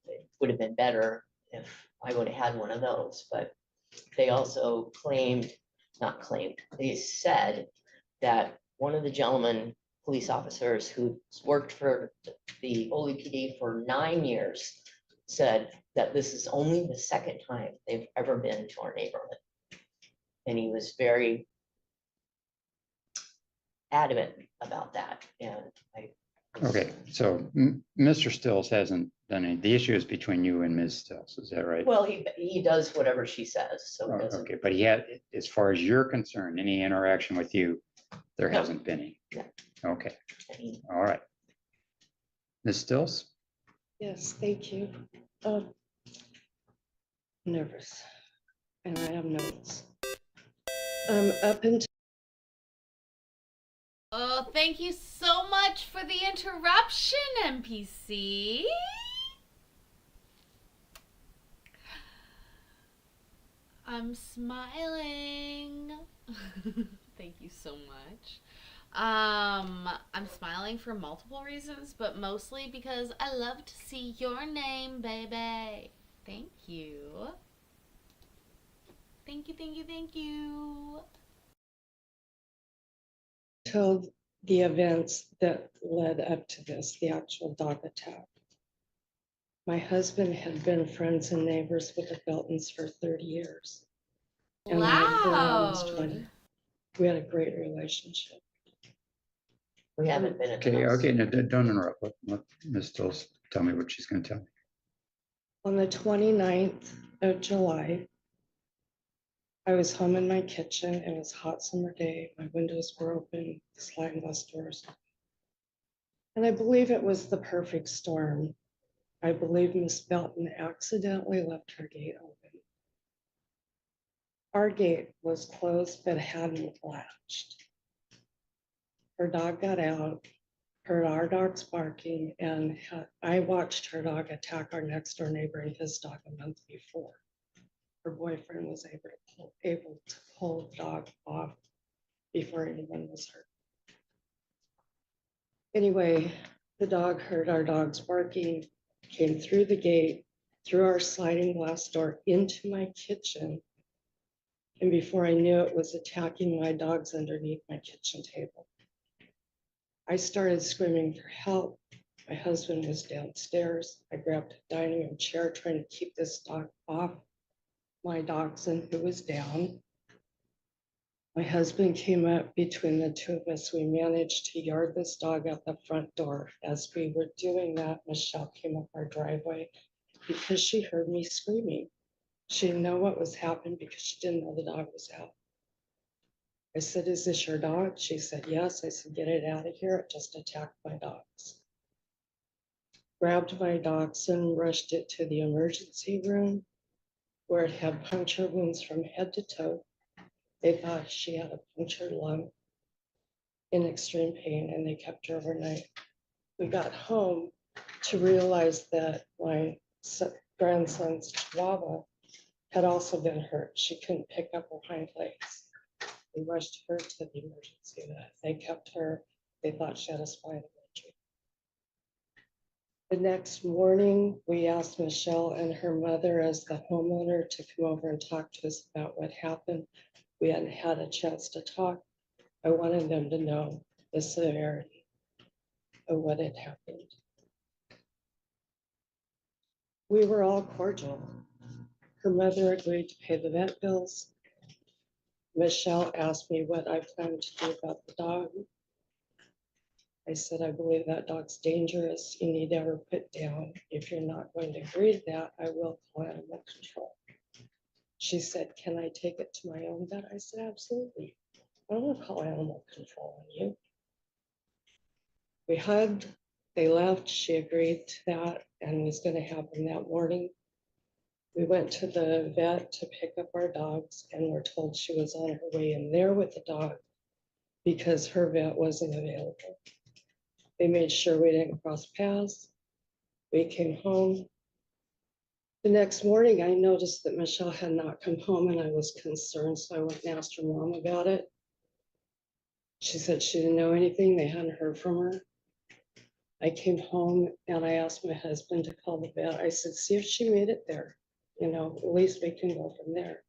Speaker 8: it would have been better if I would have had one of those, but they also they said that one of the gentlemen, police officers who worked for the Ole PD for 9 years, said that this is only the second time they've ever been to our neighborhood. And he was very adamant about that, and
Speaker 5: Okay, so Mr. Stills hasn't done any, the issue is between you and Ms. Stills, is that right?
Speaker 8: well, he does whatever she says, so
Speaker 5: Oh,
Speaker 8: it doesn't.
Speaker 5: okay, but he had, as far as you're concerned, any interaction with you, there
Speaker 8: No.
Speaker 5: hasn't been any?
Speaker 8: No.
Speaker 5: Okay,
Speaker 8: I mean,
Speaker 5: all right. Ms. Stills?
Speaker 9: Yes, thank you. Nervous, and I have notes. Up until
Speaker 3: Oh, thank you so much for the interruption, NPC. I'm smiling. Thank you so much. I'm smiling for multiple reasons, but mostly because I love to see your name, baby. Thank you. Thank you, thank you, thank you.
Speaker 9: the events that led up to this, the actual dog attack. My husband had been friends and neighbors with the Beltons for 30 years. And I for almost
Speaker 3: Loud.
Speaker 9: 20. We had a great relationship.
Speaker 8: we haven't been at the
Speaker 5: Okay,
Speaker 8: house.
Speaker 5: okay, no, don't interrupt. Let Ms. Stills tell me what she's gonna tell me.
Speaker 9: On the 29th of July, I was home in my kitchen. It was a hot summer day. My windows were open, sliding glass doors. And I believe it was the perfect storm. I believe Miss Belton accidentally left her gate open. Our gate was closed but hadn't latched. Her dog got out, heard our dogs barking, and I watched her dog attack our next door neighbor and his dog a month before. Her boyfriend was able to pull the dog off before anyone was hurt. Anyway, the dog heard our dogs barking, came through the gate, through our sliding glass door into my kitchen. And before I knew it, was attacking my dogs underneath my kitchen table. I started screaming for help. My husband was downstairs. I grabbed a dining room chair trying to keep this dog off my dachshund, who was down. My husband came up. Between the two of us, we managed to yard this dog out the front door. As we were doing that, Michelle came up our driveway because she heard me screaming. She didn't know what was happening because she didn't know the dog was out. I said, "Is this your dog?" She said, "Yes." I said, "Get it out of here. It just attacked my dogs." Grabbed my dachshund, rushed it to the emergency room where it had puncture wounds from head to toe. They thought she had a punctured lung, in extreme pain, and they kept her overnight. We got home to realize that my grandson's Chihuahua had also been hurt. She couldn't pick up her hind legs. We rushed her to the emergency unit. They kept her. They thought she had a spinal injury. The next morning, we asked Michelle and her mother, as the homeowner, to come over and talk to us about what happened. We hadn't had a chance to talk. I wanted them to know the severity of what had happened. We were all cordial. Her mother agreed to pay the vet bills. Michelle asked me what I planned to do about the dog. I said, "I believe that dog's dangerous. You need to have her put down. If you're not going to agree to that, I will call animal control." She said, "Can I take it to my own vet?" I said, "Absolutely. I don't want to call animal control on you." We hugged. They left. She agreed to that and was going to happen that morning. We went to the vet to pick up our dogs and were told she was on her way in there with the dog because her vet wasn't available. They made sure we didn't cross paths. We came home. The next morning, I noticed that Michelle had not come home and I was concerned, so I went and asked her mom about it. She said she didn't know anything, they hadn't heard from her. I came home and I asked my husband to call the vet. I said, see if she made it there. At least we can go from there.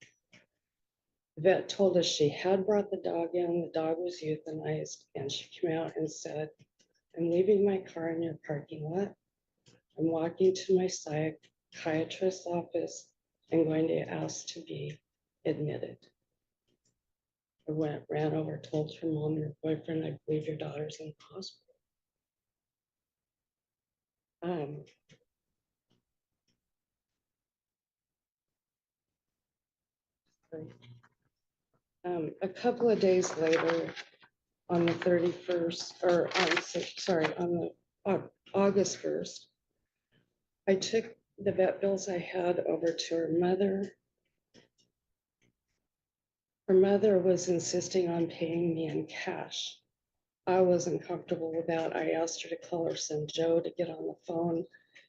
Speaker 9: The vet told us she had brought the dog in, the dog was euthanized, and she came out and said, I'm leaving my car in your parking lot. I'm walking to my psychiatrist's office and going to ask to be admitted. I ran over, told her mom and her boyfriend, I believe your daughter's in the hospital. A couple of days later, on the 31st, or on the August 1st, I took the vet bills I had over to her mother. Her mother was insisting on paying me in cash. I wasn't comfortable with that. I asked her to call her son Joe to get on the phone.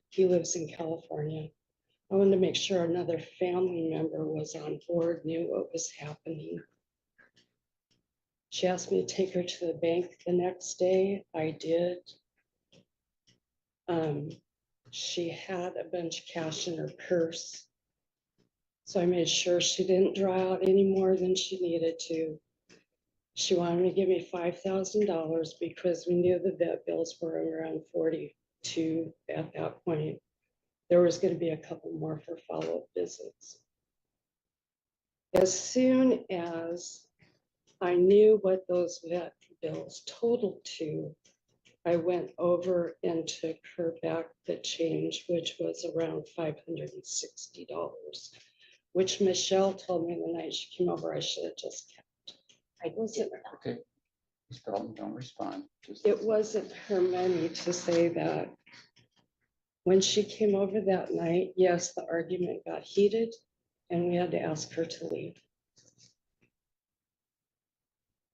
Speaker 9: He lives in California. I wanted to make sure another family member was on board, knew what was happening. She asked me to take her to the bank the next day. I did. She had a bunch of cash in her purse. So I made sure she didn't draw out any more than she needed to. She wanted me to give me $5,000 because we knew the vet bills were around 42 at that point. There was going to be a couple more for follow-up visits. As soon as I knew what those vet bills totaled to, I went over and took her back the change, which was around $560, which Michelle told me the night she came over I should have just kept.
Speaker 5: Okay. Don't respond.
Speaker 9: It wasn't her money to say that. When she came over that night, yes, the argument got heated and we had to ask her to leave.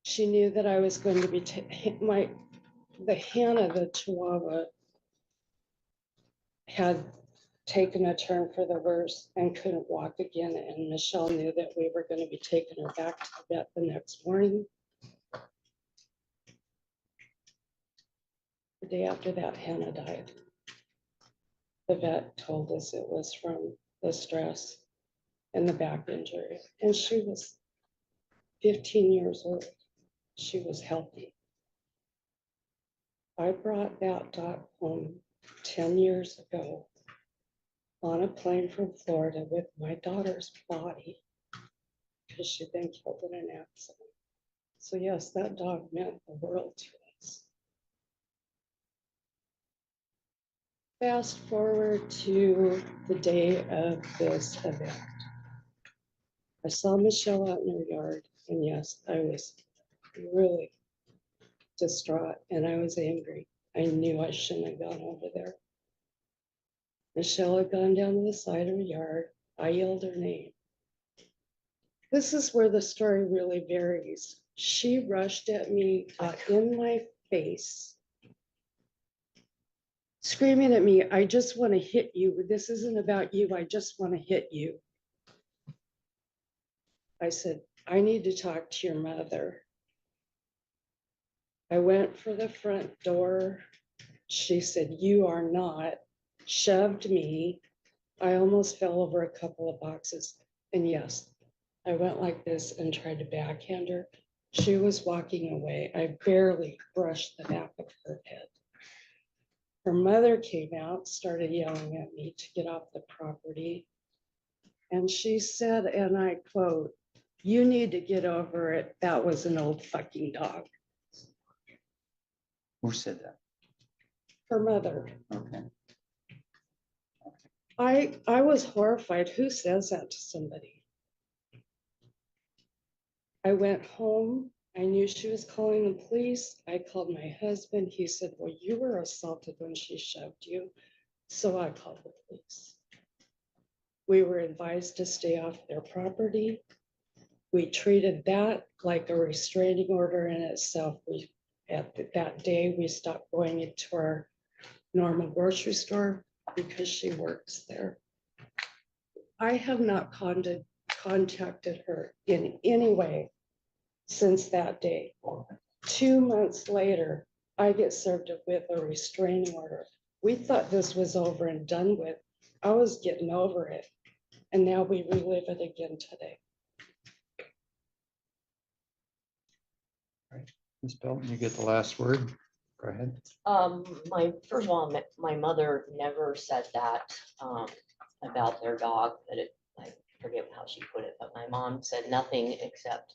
Speaker 9: She knew that I was going to be the Hannah, the Chihuahua, had taken a turn for the worse and couldn't walk again. And Michelle knew that we were going to be taking her back to the vet the next morning. The day after that, Hannah died. The vet told us it was from the stress and the back injury. And she was 15 years old. She was healthy. I brought that dog home 10 years ago on a plane from Florida with my daughter's body because she'd been killed in an accident. So yes, that dog meant the world to us. Fast forward to the day of this event. I saw Michelle out in her yard, and yes, I was really distraught and I was angry. I knew I shouldn't have gone over there. Michelle had gone down to the side of her yard. I yelled her name. This is where the story really varies. She rushed at me, got in my face, screaming at me, I just want to hit you. This isn't about you. I just want to hit you. I said, I need to talk to your mother. I went for the front door. She said, you are not, shoved me. I almost fell over a couple of boxes. And yes, I went like this and tried to backhand her. She was walking away. I barely brushed the back of her head. Her mother came out, started yelling at me to get off the property. And she said, and I quote, you need to get over it. That was an old fucking dog.
Speaker 5: Who said that?
Speaker 9: Her mother.
Speaker 5: Okay.
Speaker 9: I was horrified. Who says that to somebody? I went home. I knew she was calling the police. I called my husband. He said, well, you were assaulted when she shoved you. So I called the police. We were advised to stay off their property. We treated that like a restraining order in itself. That day, we stopped going into our normal grocery store because she works there. I have not contacted her in any way since that day. 2 months later, I get served with a restraining order. We thought this was over and done with. I was getting over it, and now we relive it again today.
Speaker 5: Ms. Belton, you get the last word. Go ahead.
Speaker 8: First of all, my mother never said that, about their dog, I forget how she put it, but my mom said nothing except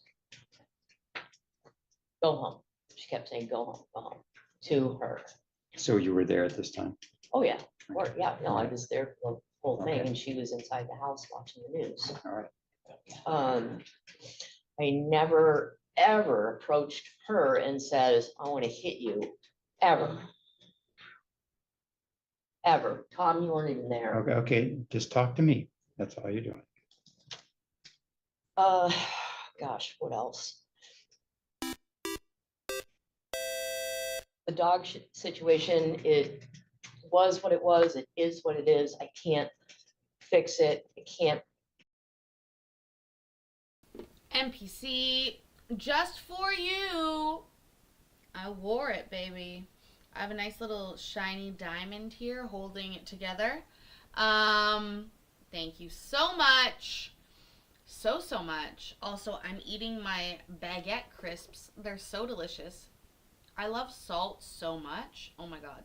Speaker 8: go home. She kept saying, go home to her.
Speaker 5: So you were there at this time?
Speaker 8: Oh, yeah, or, yeah, no, I
Speaker 5: Alright.
Speaker 8: was there for the whole thing,
Speaker 5: Okay.
Speaker 8: and she was inside the house watching the news.
Speaker 5: All right.
Speaker 8: I never, ever approached her and says, I want to hit you, ever. Ever. Tom, you weren't even there.
Speaker 5: Okay, okay, just talk to me. That's all you're doing.
Speaker 8: Gosh, what else? The dog situation, it was what it was, it is what it is. I can't fix it. I can't.
Speaker 3: NPC, just for you. I wore it, baby. I have a nice little shiny diamond here holding it together. Thank you so much. So much. Also, I'm eating my baguette crisps. They're so delicious. I love salt so much. Oh my god.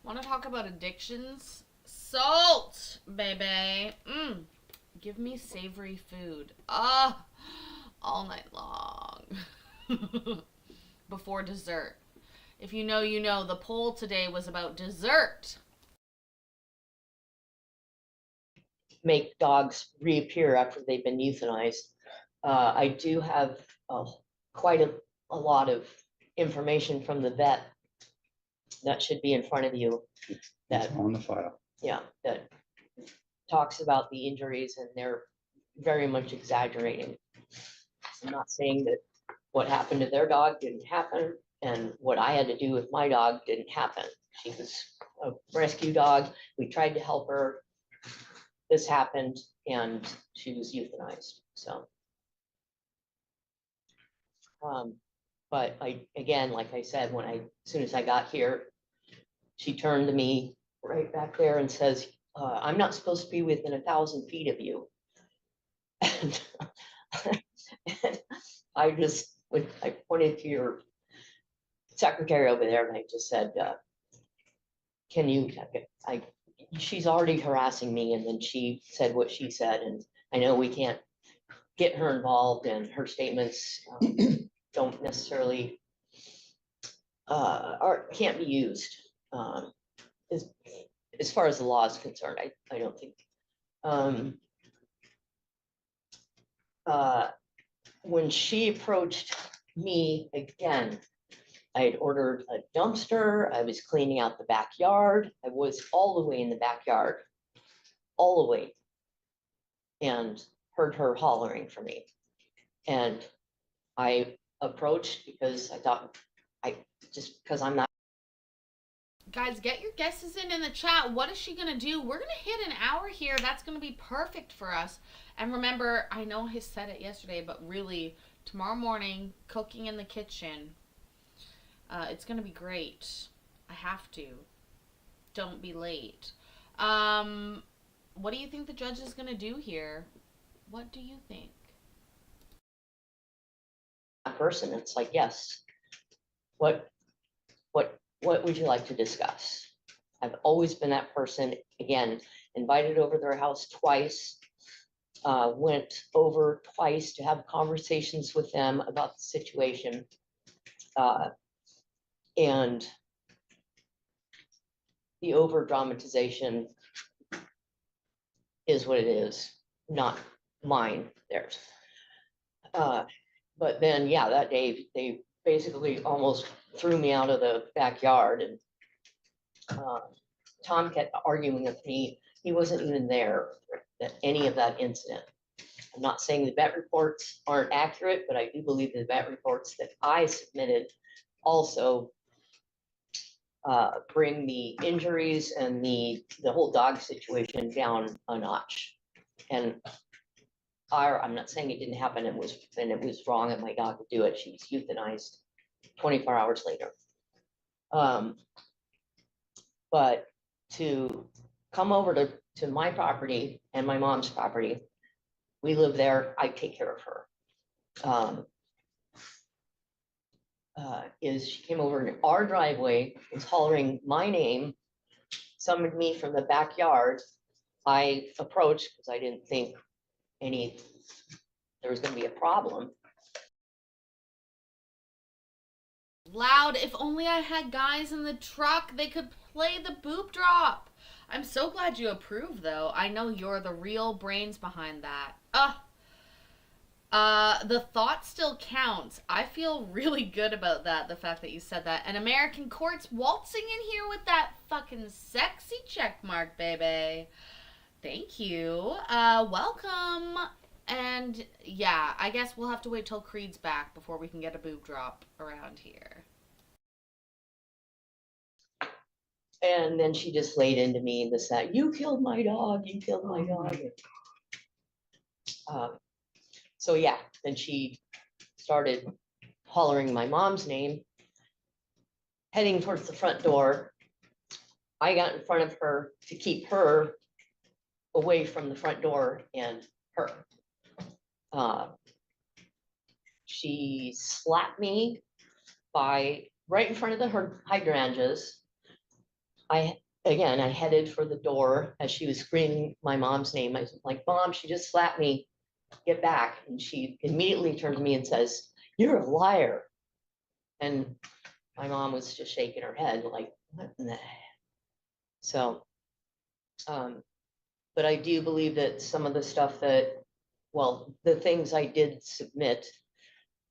Speaker 3: Want to talk about addictions? Salt, baby. Give me savory food. All night long. Before dessert. If you know, you know. The poll today was about dessert.
Speaker 8: Make dogs reappear after they've been euthanized. I do have quite a lot of information from the vet that should be in front of you. That
Speaker 5: It's on the file.
Speaker 8: yeah, that talks about the injuries, and they're very much exaggerating. I'm not saying that what happened to their dog didn't happen, and what I had to do with my dog didn't happen. She was a rescue dog. We tried to help her. This happened, and she was euthanized. So, but again, like I said, as soon as I got here, she turned to me right back there and says, I'm not supposed to be within 1,000 feet of you. And I pointed to your secretary over there, and I just said, can you, she's already harassing me. And then she said what she said, and I know we can't get her involved, and her statements don't necessarily can't be used as far as the law is concerned. I don't think. When she approached me again, I had ordered a dumpster. I was cleaning out the backyard. I was all the way in the backyard, all the way, and heard her hollering for me. And I approached because I thought, because I'm not.
Speaker 3: Guys, get your guesses in the chat. What is she going to do? We're going to hit an hour here. That's going to be perfect for us. And remember, I know he said it yesterday, but really, tomorrow morning, cooking in the kitchen, it's going to be great. I have to. Don't be late. What do you think the judge is going to do here? What do you think?
Speaker 8: Person, it's like, yes, what would you like to discuss? I've always been that person. Again, invited over their house twice, went over twice to have conversations with them about the situation, and the over dramatization is what it is, not mine, theirs. But then, yeah, that day they basically almost threw me out of the backyard, and Tom kept arguing with me. He wasn't even there at any of that incident. I'm not saying the vet reports aren't accurate, but I do believe the vet reports that I submitted also bring the injuries and the whole dog situation down a notch. And I'm not saying it didn't happen, it was wrong and my dog would do it. She was euthanized 24 hours later. But to come over to my property and my mom's property, we live there, I take care of her. Is she came over in our driveway, was hollering my name, summoned me from the backyard. I approached because I didn't think there was going to be a problem.
Speaker 3: Loud. If only I had guys in the truck, they could play the boop drop. I'm so glad you approve, though. I know you're the real brains behind that. The thought still counts. I feel really good about that, the fact that you said that. And American Courts waltzing in here with that fucking sexy check mark, baby. Thank you. Welcome. And yeah, I guess we'll have to wait till Creed's back before we can get a boob drop around here.
Speaker 8: And then she just laid into me this, that, you killed my dog, you killed my dog. So yeah, then she started hollering my mom's name, heading towards the front door. I got in front of her to keep her away from the front door and her. She slapped me right in front of the hydrangeas. I headed for the door as she was screaming my mom's name. I was like, Mom, she just slapped me. Get back. And she immediately turned to me and says, you're a liar. And my mom was just shaking her head like, what in the heck? So, but I do believe that some of the stuff the things I did submit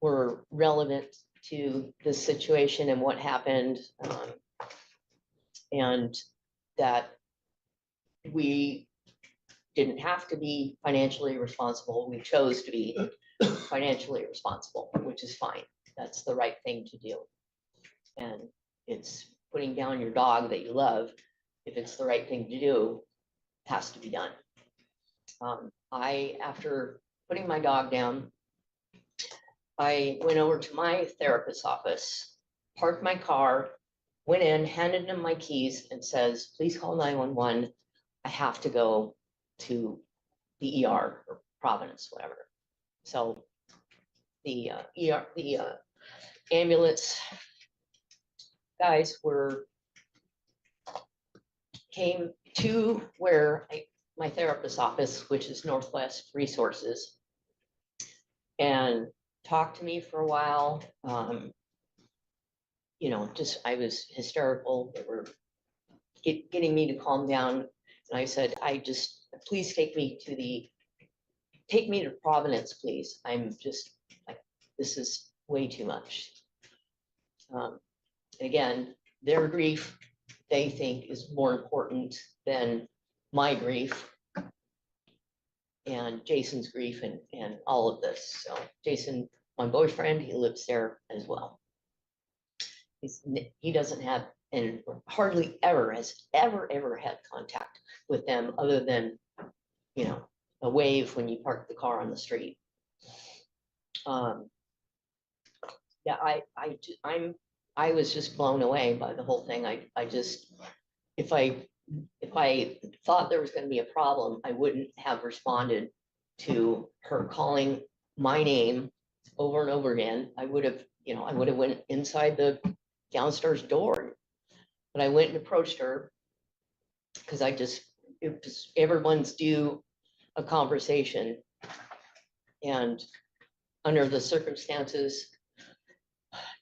Speaker 8: were relevant to this situation and what happened. And that we didn't have to be financially responsible. We chose to be financially responsible, which is fine. That's the right thing to do. And it's putting down your dog that you love. If it's the right thing to do, it has to be done. After putting my dog down, I went over to my therapist's office, parked my car, went in, handed him my keys and says, please call 911. I have to go to the ER or Providence, whatever. So the ambulance guys came to where my therapist's office, which is Northwest Resources, and talked to me for a while. I was hysterical. They were getting me to calm down. And I said, please take me to Providence, please. I'm just like, this is way too much. Again, their grief, they think is more important than my grief and Jason's grief and all of this. So Jason, my boyfriend, he lives there as well. He doesn't have and hardly ever has ever had contact with them other than, a wave when you park the car on the street. Yeah, I was just blown away by the whole thing. If I thought there was going to be a problem, I wouldn't have responded to her calling my name over and over again. I would have went inside the downstairs door, but I went and approached her because everyone's due a conversation, and under the circumstances,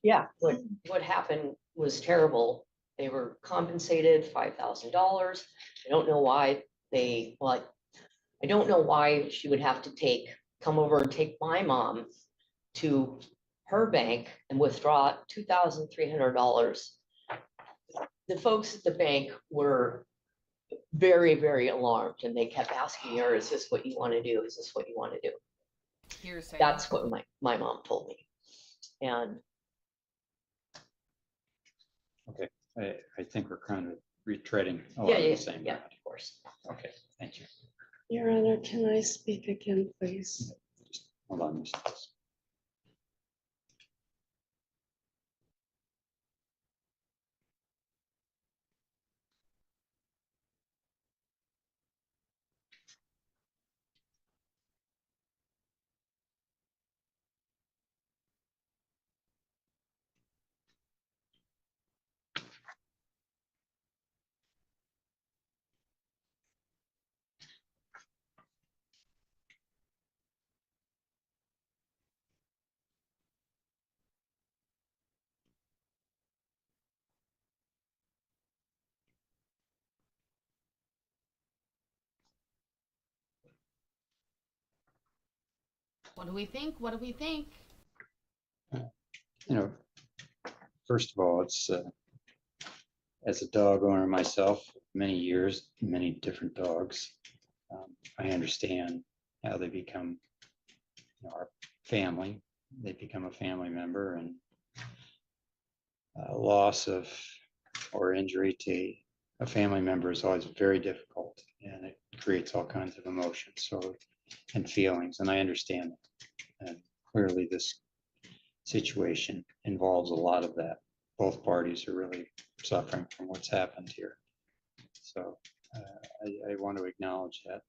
Speaker 8: yeah, what happened was terrible. They were compensated $5,000. I don't know why I don't know why she would have to come over and take my mom to her bank and withdraw $2,300. The folks at the bank were very, very alarmed, and they kept asking her, is this what you want to do? Is this what you want to do?
Speaker 3: Hearsay.
Speaker 8: That's what my mom told me. And
Speaker 5: Okay, I think we're kind of retreading a
Speaker 8: yeah,
Speaker 5: lot of
Speaker 8: yeah,
Speaker 5: the same
Speaker 8: yeah,
Speaker 5: ground.
Speaker 8: of course.
Speaker 5: Okay, thank you.
Speaker 9: Your Honor, can I speak again, please?
Speaker 5: Just hold on, Ms. Hills.
Speaker 3: What do we think? What do we think?
Speaker 5: You know, first of all, it's as a dog owner myself, many years, many different dogs. I understand how they become, you know, our family. They become a family member, and loss of or injury to a family member is always very difficult, and it creates all kinds of emotions and feelings, and I understand that. And clearly, this situation involves a lot of that. Both parties are really suffering from what's happened here. So I want to acknowledge that.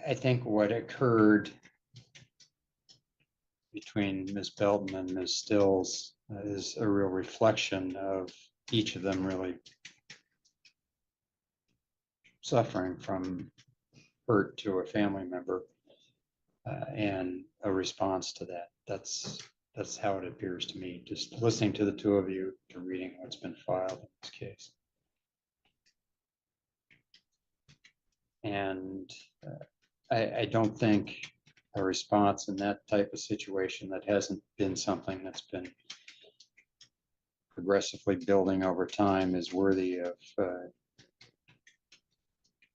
Speaker 5: I think what occurred between Ms. Belton and Ms. Stills is a real reflection of each of them really suffering from hurt to a family member and a response to that. That's how it appears to me, just listening to the two of you, to reading what's been filed in this case. And I don't think a response in that type of situation that hasn't been something that's been progressively building over time is worthy of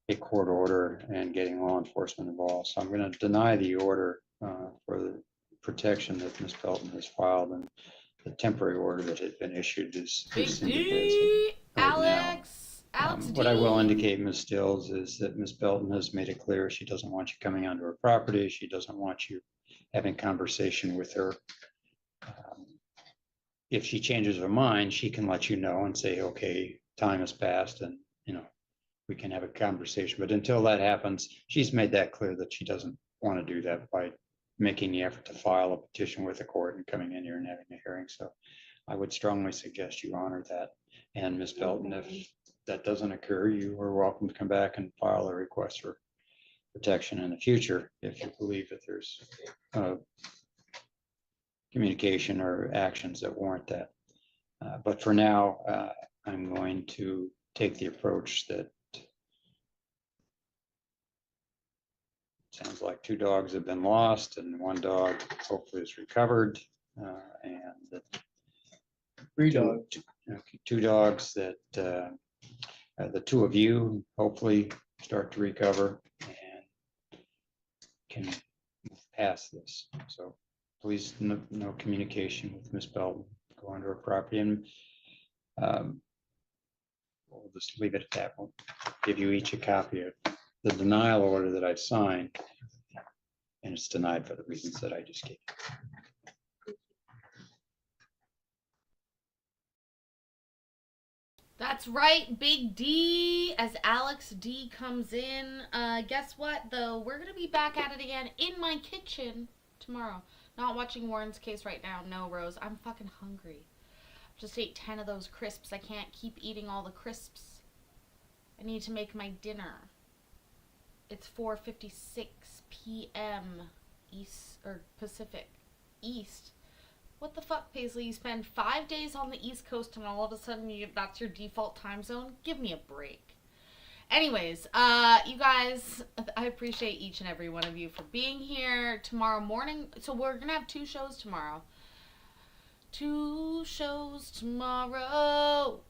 Speaker 5: a court order and getting law enforcement involved. So I'm going to deny the order for the protection that Ms. Belton has filed, and the temporary order that had been issued is
Speaker 3: Big
Speaker 5: rescinded
Speaker 3: D,
Speaker 5: right now.
Speaker 3: Alex
Speaker 5: What I will
Speaker 3: D.
Speaker 5: indicate, Ms. Stills, is that Ms. Belton has made it clear she doesn't want you coming onto her property. She doesn't want you having conversation with her. If she changes her mind, she can let you know and say, okay, time has passed, and we can have a conversation. But until that happens, she's made that clear that she doesn't want to do that by making the effort to file a petition with the court and coming in here and having a hearing. So I would strongly suggest you honor that. And Ms. Belton, if that doesn't occur, you are welcome to come back and file a request for protection in the future if you believe that there's communication or actions that warrant that. But for now, I'm going to take the approach that sounds like 2 dogs have been lost and 1 dog hopefully is recovered. And that 2 dogs that the 2 of you hopefully start to recover and can move past this. So please, no communication with Ms. Belton. Go onto her property, and we'll just leave it at that. We'll give you each a copy of the denial order that I've signed, and it's denied for the reasons that I just gave.
Speaker 3: That's right, Big D, as Alex D comes in. Guess what, though? We're going to be back at it again in my kitchen tomorrow. Not watching Warren's case right now. No, Rose. I'm fucking hungry. Just ate 10 of those crisps. I can't keep eating all the crisps. I need to make my dinner. It's 4:56 p.m. East, or Pacific. East. What the fuck, Paisley? You spend 5 days on the East Coast and all of a sudden that's your default time zone? Give me a break. Anyways, you guys, I appreciate each and every one of you for being here tomorrow morning. So we're going to have 2 shows tomorrow. 2 shows tomorrow.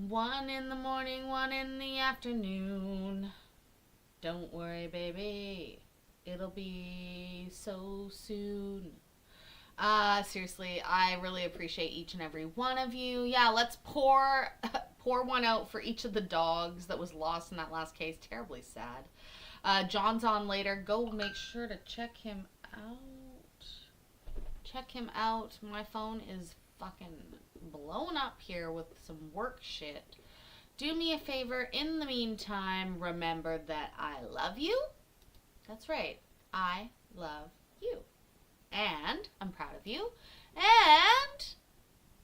Speaker 3: 1 in the morning, 1 in the afternoon. Don't worry, baby. It'll be so soon. Seriously, I really appreciate each and every one of you. Yeah, let's pour one out for each of the dogs that was lost in that last case. Terribly sad. John's on later. Go make sure to check him out. Check him out. My phone is fucking blown up here with some work shit. Do me a favor. In the meantime, remember that I love you. That's right. I love you. And I'm proud of you. And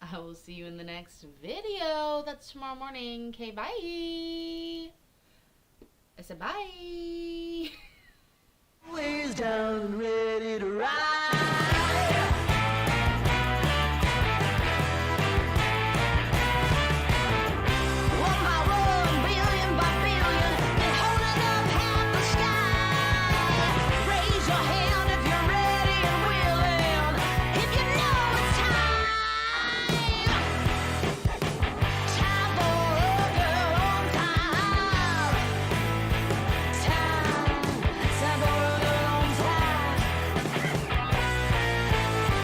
Speaker 3: I will see you in the next video. That's tomorrow morning. Okay, bye. I said bye.
Speaker 2: Always down and ready to ride.